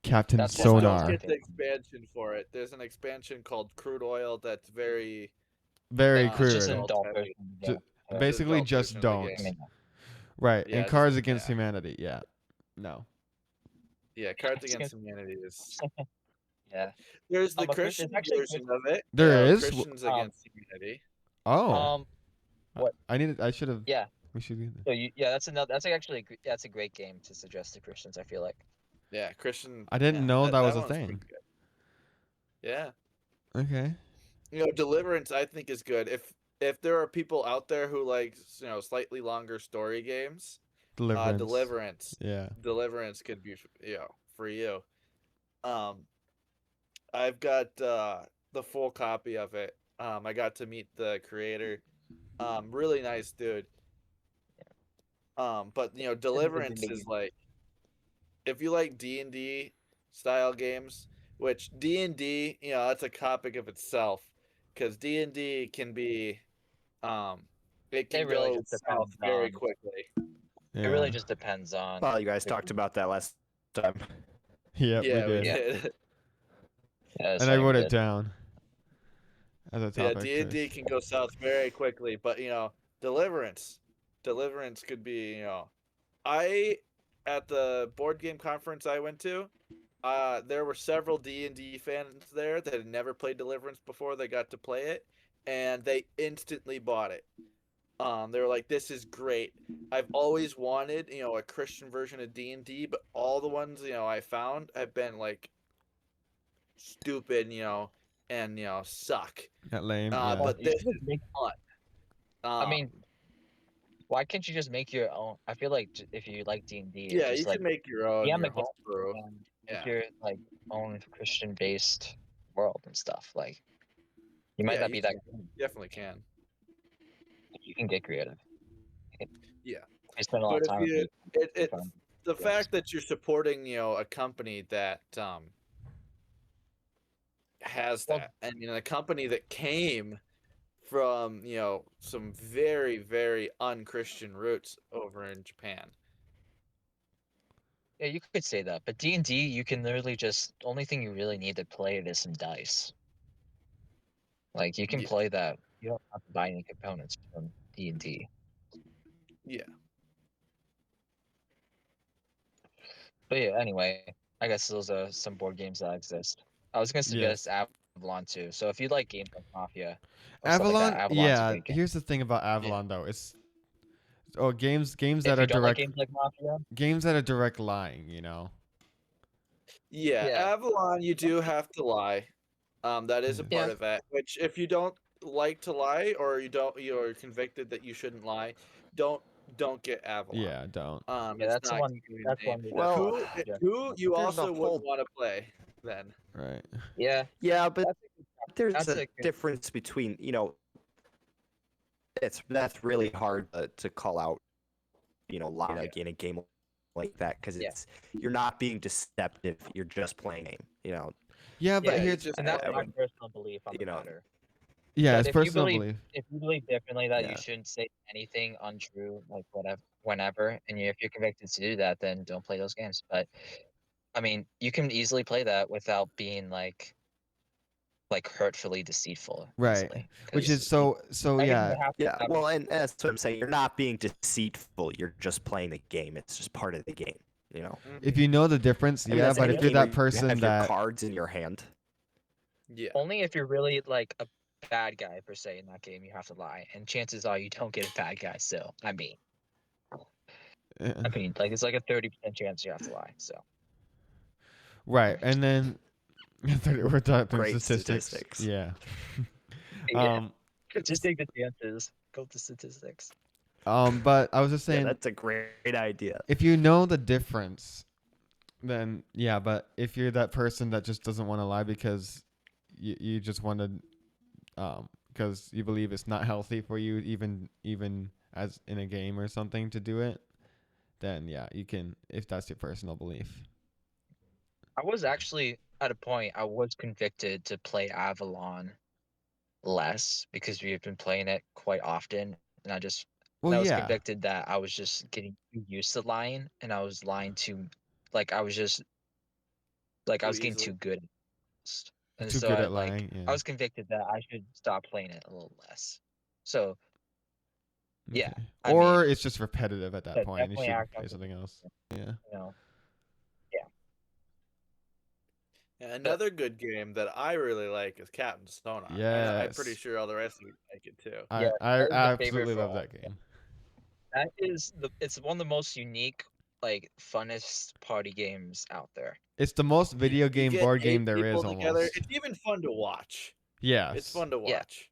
Speaker 1: Captain
Speaker 3: That's
Speaker 2: Just
Speaker 3: one of my
Speaker 2: don't
Speaker 1: Sonar.
Speaker 2: get the expansion for it. There's an expansion called Crude Oil that's very
Speaker 1: Very
Speaker 2: It's
Speaker 3: It's just an
Speaker 1: crude.
Speaker 3: adult
Speaker 2: Heavy.
Speaker 3: version. of the game. Yeah.
Speaker 1: Basically,
Speaker 2: adult
Speaker 1: just
Speaker 2: version of the
Speaker 1: don't.
Speaker 2: game.
Speaker 1: Right.
Speaker 2: Yeah,
Speaker 1: and
Speaker 2: just-
Speaker 1: Cards Against
Speaker 2: yeah.
Speaker 1: Humanity. Yeah. No.
Speaker 2: Yeah, Cards
Speaker 3: It's
Speaker 2: Against Humanity is.
Speaker 3: Yeah.
Speaker 2: There's the
Speaker 3: but there's
Speaker 2: Christian
Speaker 3: actually
Speaker 2: version of it.
Speaker 1: There is?
Speaker 2: Christians
Speaker 3: Um,
Speaker 2: Against Humanity.
Speaker 1: Oh.
Speaker 3: What?
Speaker 1: I should have.
Speaker 3: Yeah.
Speaker 1: We should do that.
Speaker 3: So that's actually that's a great game to suggest to Christians. I feel like.
Speaker 2: Yeah, Christian.
Speaker 1: I didn't
Speaker 2: yeah,
Speaker 1: know that was a
Speaker 2: one's pretty
Speaker 1: thing.
Speaker 2: good. Yeah,
Speaker 1: Okay.
Speaker 2: Deliverance I think is good. If there are people out there who like slightly longer story games,
Speaker 1: Deliverance.
Speaker 2: Deliverance could be for you. I've got the full copy of it. I got to meet the creator. Really nice dude. But Deliverance is like, if you like D&D style games, which D&D, that's a topic of itself, because D&D can be, um, it
Speaker 3: It
Speaker 2: can
Speaker 3: really
Speaker 2: go
Speaker 3: just
Speaker 2: south
Speaker 3: depends
Speaker 2: very
Speaker 3: on.
Speaker 2: quickly.
Speaker 3: It really
Speaker 1: Yeah.
Speaker 3: just depends on.
Speaker 4: Well, you guys talked about that last time.
Speaker 1: Yep, we
Speaker 2: Yeah, we
Speaker 1: did.
Speaker 3: Yeah.
Speaker 2: did.
Speaker 3: Yeah,
Speaker 1: And I
Speaker 3: same
Speaker 1: wrote it
Speaker 3: did.
Speaker 1: down as a
Speaker 2: Yeah,
Speaker 1: topic
Speaker 2: D&D
Speaker 1: choice.
Speaker 2: can go south very quickly, but Deliverance, Deliverance could be, I at the board game conference I went to, there were several D&D fans there that had never played Deliverance before. They got to play it, and they instantly bought it. They were like, "This is great. I've always wanted, a Christian version of D&D, but all the ones I found have been like stupid, and suck.
Speaker 1: That lame. Yeah.
Speaker 3: Well,
Speaker 2: But
Speaker 3: you
Speaker 2: this
Speaker 3: can just
Speaker 2: is
Speaker 3: make.
Speaker 2: fun.
Speaker 3: I mean, why can't you just make your own? I feel like if you like D&D, it's
Speaker 2: Yeah, you
Speaker 3: just like
Speaker 2: can make your own,
Speaker 3: DM
Speaker 2: your
Speaker 3: a game
Speaker 2: homebrew.
Speaker 3: and make
Speaker 2: Yeah,
Speaker 3: your like own Christian based world and stuff. Like you might
Speaker 2: yeah,
Speaker 3: not
Speaker 2: you
Speaker 3: be that
Speaker 2: can,
Speaker 3: good,
Speaker 2: definitely can.
Speaker 3: but you can get creative. If
Speaker 2: Yeah,
Speaker 3: you spend a lot
Speaker 2: but
Speaker 3: of
Speaker 2: if
Speaker 3: time with
Speaker 2: you,
Speaker 3: it, you
Speaker 2: it's
Speaker 3: find
Speaker 2: the
Speaker 3: games.
Speaker 2: fact that you're supporting, a company that has
Speaker 3: Well,
Speaker 2: that, and a company that came from some very very unchristian roots over in Japan.
Speaker 3: yeah, you could say that, but D&D, you can literally just the only thing you really need to play it is some dice. Like you can
Speaker 2: Yeah,
Speaker 3: play that. You don't have to buy any components from D&D.
Speaker 2: yeah.
Speaker 3: But yeah, anyway, I guess those are some board games that exist. I was gonna suggest
Speaker 1: Yes.
Speaker 3: Avalon too. So if you like games like Mafia or stuff like that,
Speaker 1: Avalon.
Speaker 3: Avalon's a
Speaker 1: Yeah.
Speaker 3: great game.
Speaker 1: Here's the thing about
Speaker 2: Yeah.
Speaker 1: Avalon though. It's games that
Speaker 3: If
Speaker 1: are
Speaker 3: you don't like
Speaker 1: direct
Speaker 3: games like Mafia,
Speaker 1: games that are direct lying. You know.
Speaker 2: Yeah,
Speaker 3: yeah,
Speaker 2: Avalon, you do have to lie. That is a
Speaker 1: Yes.
Speaker 2: part
Speaker 3: yeah,
Speaker 2: of that. Which, if you don't like to lie, or you're convicted that you shouldn't lie, don't don't get Avalon.
Speaker 1: Yeah. Don't.
Speaker 3: yeah,
Speaker 2: It's
Speaker 3: that's the
Speaker 2: not
Speaker 3: one.
Speaker 2: giving you
Speaker 3: That's
Speaker 2: the name.
Speaker 3: one we
Speaker 4: Well,
Speaker 3: definitely
Speaker 2: Who
Speaker 3: suggest.
Speaker 2: who you
Speaker 4: there's a
Speaker 2: also would
Speaker 4: whole
Speaker 2: want to play then?
Speaker 1: Right.
Speaker 3: Yeah,
Speaker 4: yeah, but
Speaker 3: that's
Speaker 4: there's
Speaker 3: that's
Speaker 4: a
Speaker 3: a good.
Speaker 4: difference between that's really hard to call out lie like in a game like that because
Speaker 3: Yeah,
Speaker 4: you're not being deceptive, you're just playing a game.
Speaker 1: Yeah, but
Speaker 3: yeah,
Speaker 2: Yeah, you
Speaker 1: here's
Speaker 2: just
Speaker 3: and that's
Speaker 4: I
Speaker 3: my
Speaker 4: would
Speaker 3: personal belief on the
Speaker 4: you know
Speaker 3: matter.
Speaker 1: yeah,
Speaker 3: That
Speaker 1: it's personal belief.
Speaker 3: if you believe differently that you
Speaker 4: yeah
Speaker 3: shouldn't say anything untrue, like whatever, whenever, and if you're convicted to do that, then don't play those games. But I mean, you can easily play that without being like hurtfully deceitful
Speaker 1: Right.
Speaker 3: easily,
Speaker 1: Which
Speaker 3: because
Speaker 1: is so
Speaker 3: everything
Speaker 1: yeah.
Speaker 3: you have to
Speaker 4: yeah
Speaker 3: have.
Speaker 4: well, and that's what I'm saying, you're not being deceitful, you're just playing the game, it's just part of the game.
Speaker 1: If you know the difference,
Speaker 4: I mean,
Speaker 1: yeah,
Speaker 4: that's
Speaker 1: but
Speaker 4: any
Speaker 1: if you're
Speaker 4: game where
Speaker 1: that
Speaker 4: you
Speaker 1: person
Speaker 4: have your
Speaker 1: that
Speaker 4: cards in your hand.
Speaker 2: yeah.
Speaker 3: Only if you're really like a bad guy per se in that game, you have to lie, and chances are you don't get a bad guy. So
Speaker 1: yeah.
Speaker 3: like it's like a 30% chance you have to lie. So
Speaker 1: Right. And then we're talking
Speaker 4: Great
Speaker 1: statistics.
Speaker 4: statistics.
Speaker 1: Yeah.
Speaker 3: yeah,
Speaker 1: um
Speaker 3: just take the chances. Go to statistics.
Speaker 1: but I was just
Speaker 4: Yeah,
Speaker 1: saying
Speaker 4: that's a great idea.
Speaker 1: if you know the difference, then yeah, but if you're that person that just doesn't want to lie because you just want to because you believe it's not healthy for you even as in a game or something to do it, then yeah, you can if that's your personal belief.
Speaker 3: I was actually at a point I was convicted to play Avalon less because we have been playing it quite often,
Speaker 1: Well,
Speaker 3: and I was
Speaker 1: yeah.
Speaker 3: convicted that I was just getting too used to lying, and I was lying too, like I was just like I
Speaker 2: Too
Speaker 3: was getting
Speaker 2: easily.
Speaker 3: too good, almost. And
Speaker 1: Too
Speaker 3: so
Speaker 1: good at lying.
Speaker 3: I
Speaker 1: Yeah.
Speaker 3: was convicted that I should stop playing it a little less. So yeah,
Speaker 1: Okay.
Speaker 3: I mean,
Speaker 1: Or it's just repetitive at that
Speaker 3: that
Speaker 1: point and you
Speaker 3: definitely
Speaker 1: should
Speaker 3: act
Speaker 1: play
Speaker 3: on
Speaker 1: something else. Yeah.
Speaker 3: you know, yeah.
Speaker 2: Yeah,
Speaker 3: But
Speaker 2: another good game that I really like is Captain Sonar. I'm pretty
Speaker 1: Yes.
Speaker 2: sure all the rest of you like it too.
Speaker 3: yeah,
Speaker 1: I
Speaker 3: that is the favorite
Speaker 1: absolutely
Speaker 3: for
Speaker 1: love
Speaker 3: all.
Speaker 1: that game.
Speaker 3: That is it's one of the most unique, like funnest party games out there.
Speaker 1: It's the most
Speaker 2: Yeah,
Speaker 1: video
Speaker 2: you
Speaker 1: game
Speaker 2: get
Speaker 1: board game
Speaker 2: eight
Speaker 1: there is
Speaker 2: people together.
Speaker 1: almost.
Speaker 2: It's even fun to watch. It's
Speaker 1: Yes.
Speaker 2: fun to
Speaker 3: Yeah,
Speaker 2: watch.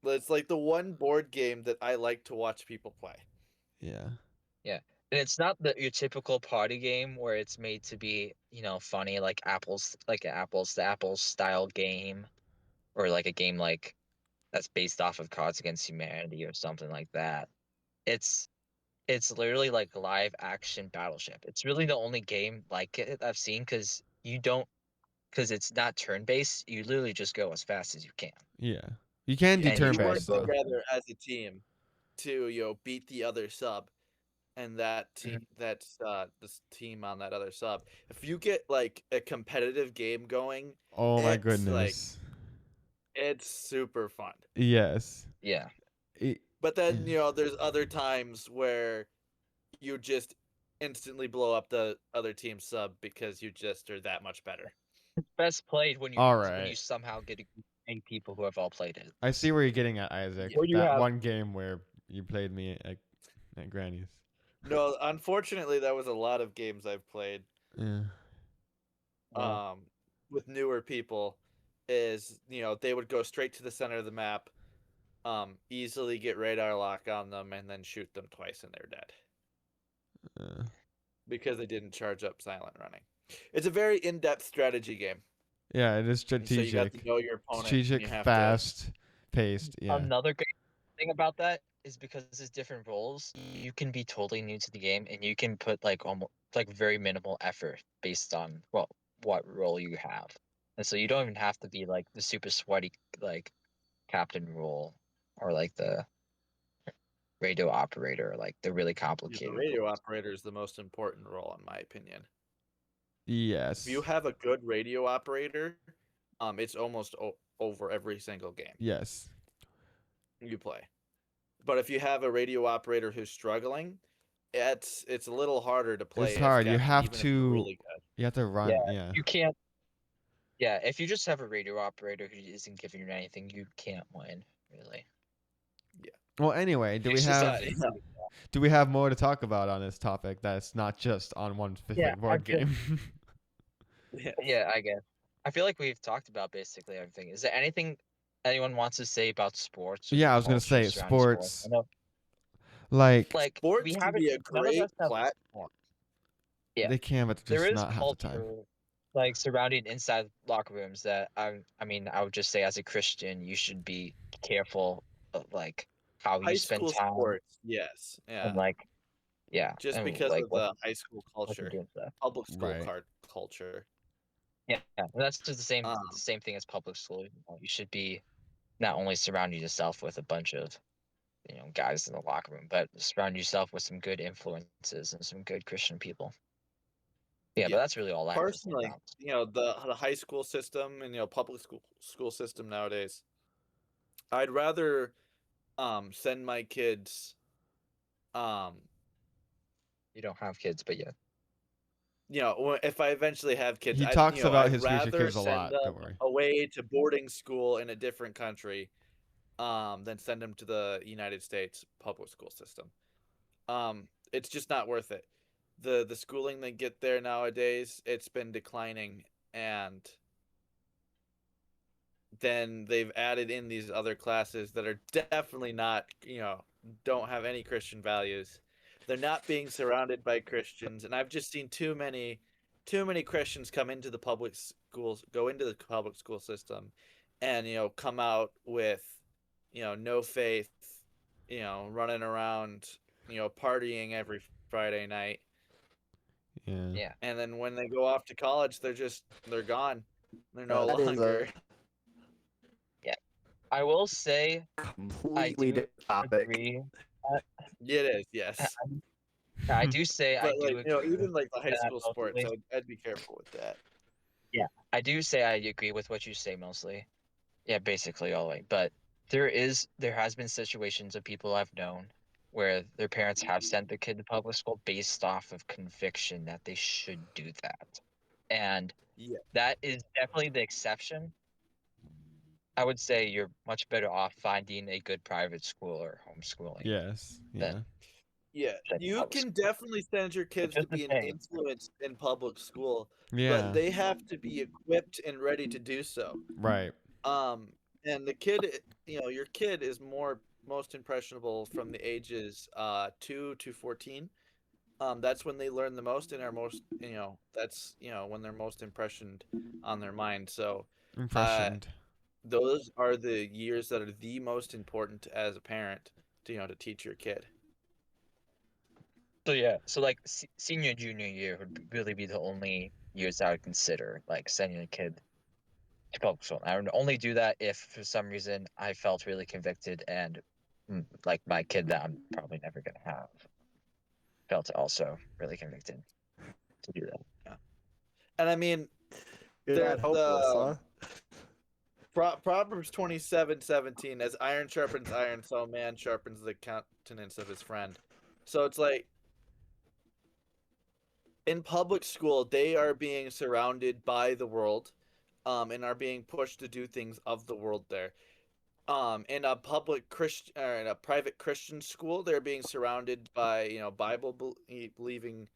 Speaker 2: But it's like the one board game that I like to watch people play.
Speaker 1: Yeah.
Speaker 3: yeah. And it's not your typical party game where it's made to be, funny like apples to apples style game, or like a game like that's based off of Cards Against Humanity or something like that. It's it's literally like live action Battleship. It's really the only game like it I've seen because because it's not turn based. You literally just go as fast as you can.
Speaker 1: Yeah. You can do
Speaker 3: And you
Speaker 1: turn
Speaker 2: You
Speaker 3: try
Speaker 2: work
Speaker 3: to
Speaker 1: based though.
Speaker 3: both.
Speaker 2: together as a team to beat the other sub, and
Speaker 3: Mhm.
Speaker 2: that's this team on that other sub. If you get like a competitive game going,
Speaker 1: Oh my
Speaker 2: it's like
Speaker 1: goodness.
Speaker 2: it's super fun.
Speaker 1: Yes.
Speaker 3: Yeah.
Speaker 1: It,
Speaker 2: But
Speaker 1: yeah.
Speaker 2: then there's other times where you just instantly blow up the other team's sub because you just are that much better.
Speaker 3: Best played when
Speaker 1: All
Speaker 3: you
Speaker 1: right.
Speaker 3: somehow get a group of 8 people who have all played it.
Speaker 1: I see where you're getting at, Isaac.
Speaker 2: Yeah.
Speaker 3: Or you
Speaker 1: That
Speaker 3: have
Speaker 1: one game where you played me at Granny's.
Speaker 2: No, unfortunately, that was a lot of games I've played.
Speaker 1: Yeah.
Speaker 2: Um, with newer people, is they would go straight to the center of the map, easily get radar lock on them, and then shoot them twice, and they're dead
Speaker 1: Uh,
Speaker 2: because they didn't charge up silent running. It's a very in-depth strategy game,
Speaker 1: yeah, it is
Speaker 2: and so you got to
Speaker 1: strategic.
Speaker 2: know your opponent, and
Speaker 1: Strategic,
Speaker 2: you have to.
Speaker 1: fast paced. Yeah.
Speaker 3: another great thing about that is because there's different roles, you can be totally new to the game and you can put like almost like very minimal effort based on what role you have. And so you don't even have to be like the super sweaty like captain role or like the radio operator, like the really
Speaker 2: Yeah, the
Speaker 3: complicated
Speaker 2: radio
Speaker 3: roles.
Speaker 2: operator is the most important role, in my opinion. If you
Speaker 1: Yes.
Speaker 2: have a good radio operator, it's almost over every single game
Speaker 1: Yes.
Speaker 2: you play. But if you have a radio operator who's struggling, it's a little harder to
Speaker 1: It's
Speaker 2: play as
Speaker 1: hard. You
Speaker 2: captain,
Speaker 1: have
Speaker 2: even if you're
Speaker 1: to.
Speaker 2: really good.
Speaker 1: You have to
Speaker 3: Yeah,
Speaker 1: run. Yeah.
Speaker 3: you can't. Yeah, if you just have a radio operator who isn't giving you anything, you can't win, really.
Speaker 1: Well, anyway, do we
Speaker 3: It's just
Speaker 1: have
Speaker 2: But
Speaker 1: do we have more to talk about on this topic that's not just on one
Speaker 3: yeah,
Speaker 1: specific
Speaker 3: I
Speaker 1: board
Speaker 3: feel,
Speaker 1: game?
Speaker 2: yes.
Speaker 3: yeah, I guess. I feel like we've talked about basically everything. Is there anything anyone wants to say about sports or the
Speaker 1: Yeah, I was gonna
Speaker 3: culture
Speaker 1: say
Speaker 3: surrounding sports? I
Speaker 1: sports.
Speaker 3: know,
Speaker 1: Like
Speaker 3: like we
Speaker 2: Sports can
Speaker 3: haven't.
Speaker 2: be a
Speaker 3: None of us
Speaker 2: great
Speaker 3: have sports. Yeah,
Speaker 1: they can, but
Speaker 3: there
Speaker 1: just
Speaker 3: is
Speaker 1: not half the time.
Speaker 3: culture like surrounding inside locker rooms that I mean, I would just say as a Christian, you should be careful of like how you
Speaker 2: high
Speaker 3: spend
Speaker 2: school
Speaker 3: time
Speaker 2: sports. Yes,
Speaker 3: and
Speaker 2: yeah.
Speaker 3: like yeah,
Speaker 2: Just
Speaker 3: and
Speaker 2: because
Speaker 3: like
Speaker 2: of the high school
Speaker 3: what you
Speaker 2: culture,
Speaker 3: do and stuff.
Speaker 2: public school
Speaker 1: Right.
Speaker 2: card culture.
Speaker 3: Yeah, and that's just the
Speaker 2: Um,
Speaker 3: same thing as public school. You should be not only surrounding yourself with a bunch of guys in the locker room, but surround yourself with some good influences and some good Christian people. Yeah, but
Speaker 2: yeah.
Speaker 3: that's really all I have to say
Speaker 2: Personally,
Speaker 3: about.
Speaker 2: the high school system and public school system nowadays, I'd rather send my kids um
Speaker 3: You don't have kids, but yeah,
Speaker 2: if I eventually have kids,
Speaker 1: He talks about
Speaker 2: I'd
Speaker 1: his future
Speaker 2: rather
Speaker 1: kids a
Speaker 2: send
Speaker 1: lot.
Speaker 2: them
Speaker 1: Don't worry.
Speaker 2: away to boarding school in a different country than send them to the United States public school system. It's just not worth it. The schooling they get there nowadays, it's been declining, and then they've added in these other classes that are definitely not, don't have any Christian values. They're not being surrounded by Christians, and I've just seen too many Christians come into the public schools, go into the public school system, and come out with, no faith, running around, partying every Friday night,
Speaker 1: Yeah.
Speaker 3: yeah.
Speaker 2: and then when they go off to college, they're gone. They're no
Speaker 4: That is
Speaker 2: longer.
Speaker 3: I will say I
Speaker 4: completely
Speaker 3: do
Speaker 4: different topic.
Speaker 3: agree.
Speaker 2: It is, yes.
Speaker 3: I do say I
Speaker 2: But
Speaker 3: do agree with
Speaker 2: even like the high
Speaker 3: that
Speaker 2: school sports,
Speaker 3: mostly.
Speaker 2: I'd be careful with that.
Speaker 3: Yeah, I do say I agree with what you say mostly. Yeah, basically all right. But there has been situations of people I've known where their parents have sent their kid to public school based off of conviction that they should do that. And
Speaker 2: Yeah.
Speaker 3: that is definitely the exception. I would say you're much better off finding a good private school or homeschooling
Speaker 1: Yes. Yeah.
Speaker 3: than
Speaker 2: Yeah,
Speaker 3: sending
Speaker 2: you
Speaker 3: public
Speaker 2: can
Speaker 3: school.
Speaker 2: definitely send your
Speaker 3: It's
Speaker 2: kids to
Speaker 3: just the
Speaker 2: be an
Speaker 3: same.
Speaker 2: influence in public school, but
Speaker 1: Yeah.
Speaker 2: they have to be equipped and ready to do so.
Speaker 1: Right.
Speaker 2: Um, and the kid, your kid is most impressionable from the ages 2 to 14. That's when they learn the most and are most, that's when they're most impressioned on their mind. So, uh,
Speaker 1: Impressioned.
Speaker 2: those are the years that are the most important as a parent to to teach your kid.
Speaker 3: So yeah, so like senior junior year would really be the only years I would consider like sending a kid to public school. I would only do that if for some reason I felt really convicted and like my kid that I'm probably never gonna have felt also really convicted to do that.
Speaker 2: Yeah. And I mean,
Speaker 4: You're that hopeless, huh?
Speaker 2: Proverbs 27:17, as iron sharpens iron, so man sharpens the countenance of his friend. So it's like in public school, they are being surrounded by the world, and are being pushed to do things of the world there. In a public Christian or in a private Christian school, they're being surrounded by Bible believing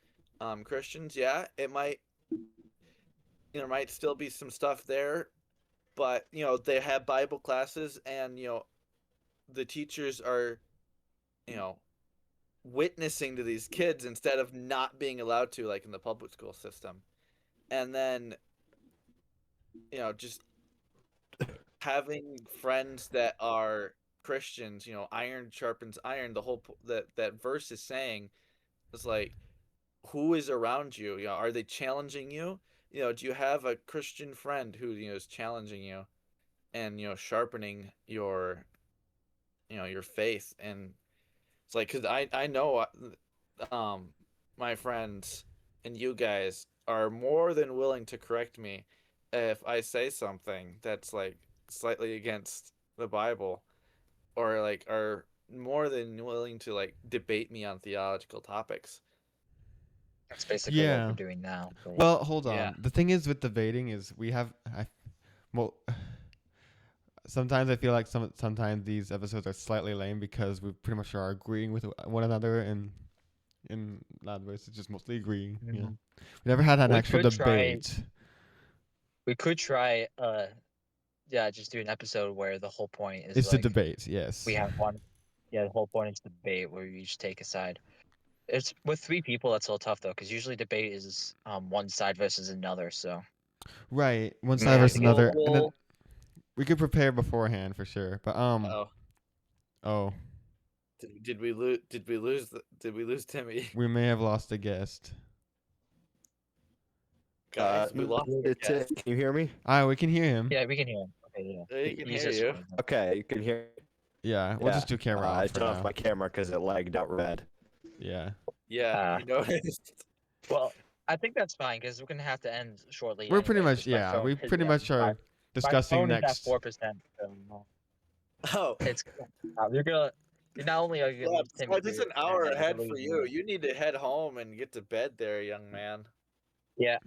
Speaker 2: Christians. Yeah, it might might still be some stuff there, but they have Bible classes, and the teachers are witnessing to these kids instead of not being allowed to, like in the public school system. And then just having friends that are Christians, iron sharpens iron. The whole that verse is saying is like, who is around you? Are they challenging you? Do you have a Christian friend who is challenging you and sharpening your your faith? And it's like, because I know my friends and you guys are more than willing to correct me if I say something that's like slightly against the Bible, or like are more than willing to like debate me on theological topics.
Speaker 3: That's basically what we're doing now. But
Speaker 1: Well, hold on.
Speaker 2: Yeah.
Speaker 1: The thing is with debating is well, sometimes I feel like sometimes these episodes are slightly lame because we pretty much are agreeing with one another, and in that verse it's just mostly agreeing. Yeah,
Speaker 3: Mhm.
Speaker 1: we never had an
Speaker 3: We
Speaker 1: actual
Speaker 3: could try-
Speaker 1: debate.
Speaker 3: we could try just do an episode where the whole point is
Speaker 1: It's to
Speaker 3: like
Speaker 1: debate. Yes.
Speaker 3: we have one. Yeah, the whole point is debate where we each take a side. It's with 3 people. That's a little tough though, because usually debate is one side versus another. So
Speaker 1: Right. One
Speaker 3: Yeah,
Speaker 1: side versus
Speaker 3: we'll-
Speaker 1: another, and then we could prepare beforehand for sure. But oh,
Speaker 2: Did we lose? Did we lose Timmy?
Speaker 1: we may have lost a guest.
Speaker 2: Guys, we lost the guest.
Speaker 4: Can you hear me?
Speaker 1: We can hear him.
Speaker 3: yeah, we can hear him. Okay, yeah.
Speaker 2: He can
Speaker 3: He's
Speaker 2: hear
Speaker 3: just
Speaker 2: you.
Speaker 3: waiting.
Speaker 4: Okay, you can hear.
Speaker 1: Yeah, we'll just do camera
Speaker 4: I
Speaker 1: off for
Speaker 4: turned off
Speaker 1: now.
Speaker 4: my camera because it lagged out red.
Speaker 1: Yeah.
Speaker 2: Yeah, you noticed.
Speaker 3: Well, I think that's fine because we're gonna have to end shortly.
Speaker 1: We're pretty
Speaker 3: anyway,
Speaker 1: much
Speaker 3: 'cause my phone
Speaker 1: we
Speaker 3: is
Speaker 1: pretty
Speaker 3: at
Speaker 1: much are
Speaker 3: my
Speaker 1: discussing
Speaker 3: phone is
Speaker 1: next.
Speaker 3: at 4%. So,
Speaker 2: Oh,
Speaker 3: it's you're not only are you gonna
Speaker 2: yeah,
Speaker 3: lose Timmy,
Speaker 2: this is
Speaker 3: you're
Speaker 2: an hour
Speaker 3: gonna
Speaker 2: ahead
Speaker 3: lose
Speaker 2: for you. You need to head home and get to bed there, young man.
Speaker 3: Yeah,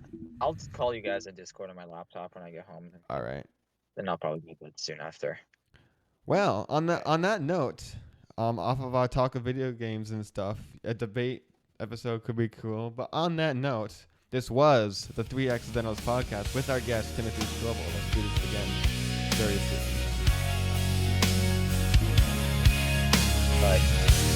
Speaker 3: I'll call you guys in Discord on my laptop when I get home.
Speaker 1: All right.
Speaker 3: Then I'll probably be good soon after.
Speaker 1: Well, on that note, off of our talk of video games and stuff, a debate episode could be cool. But on that note, this was the 3 Accidentals podcast with our guest Timothy Strobel. Let's do this again very soon.
Speaker 3: Bye.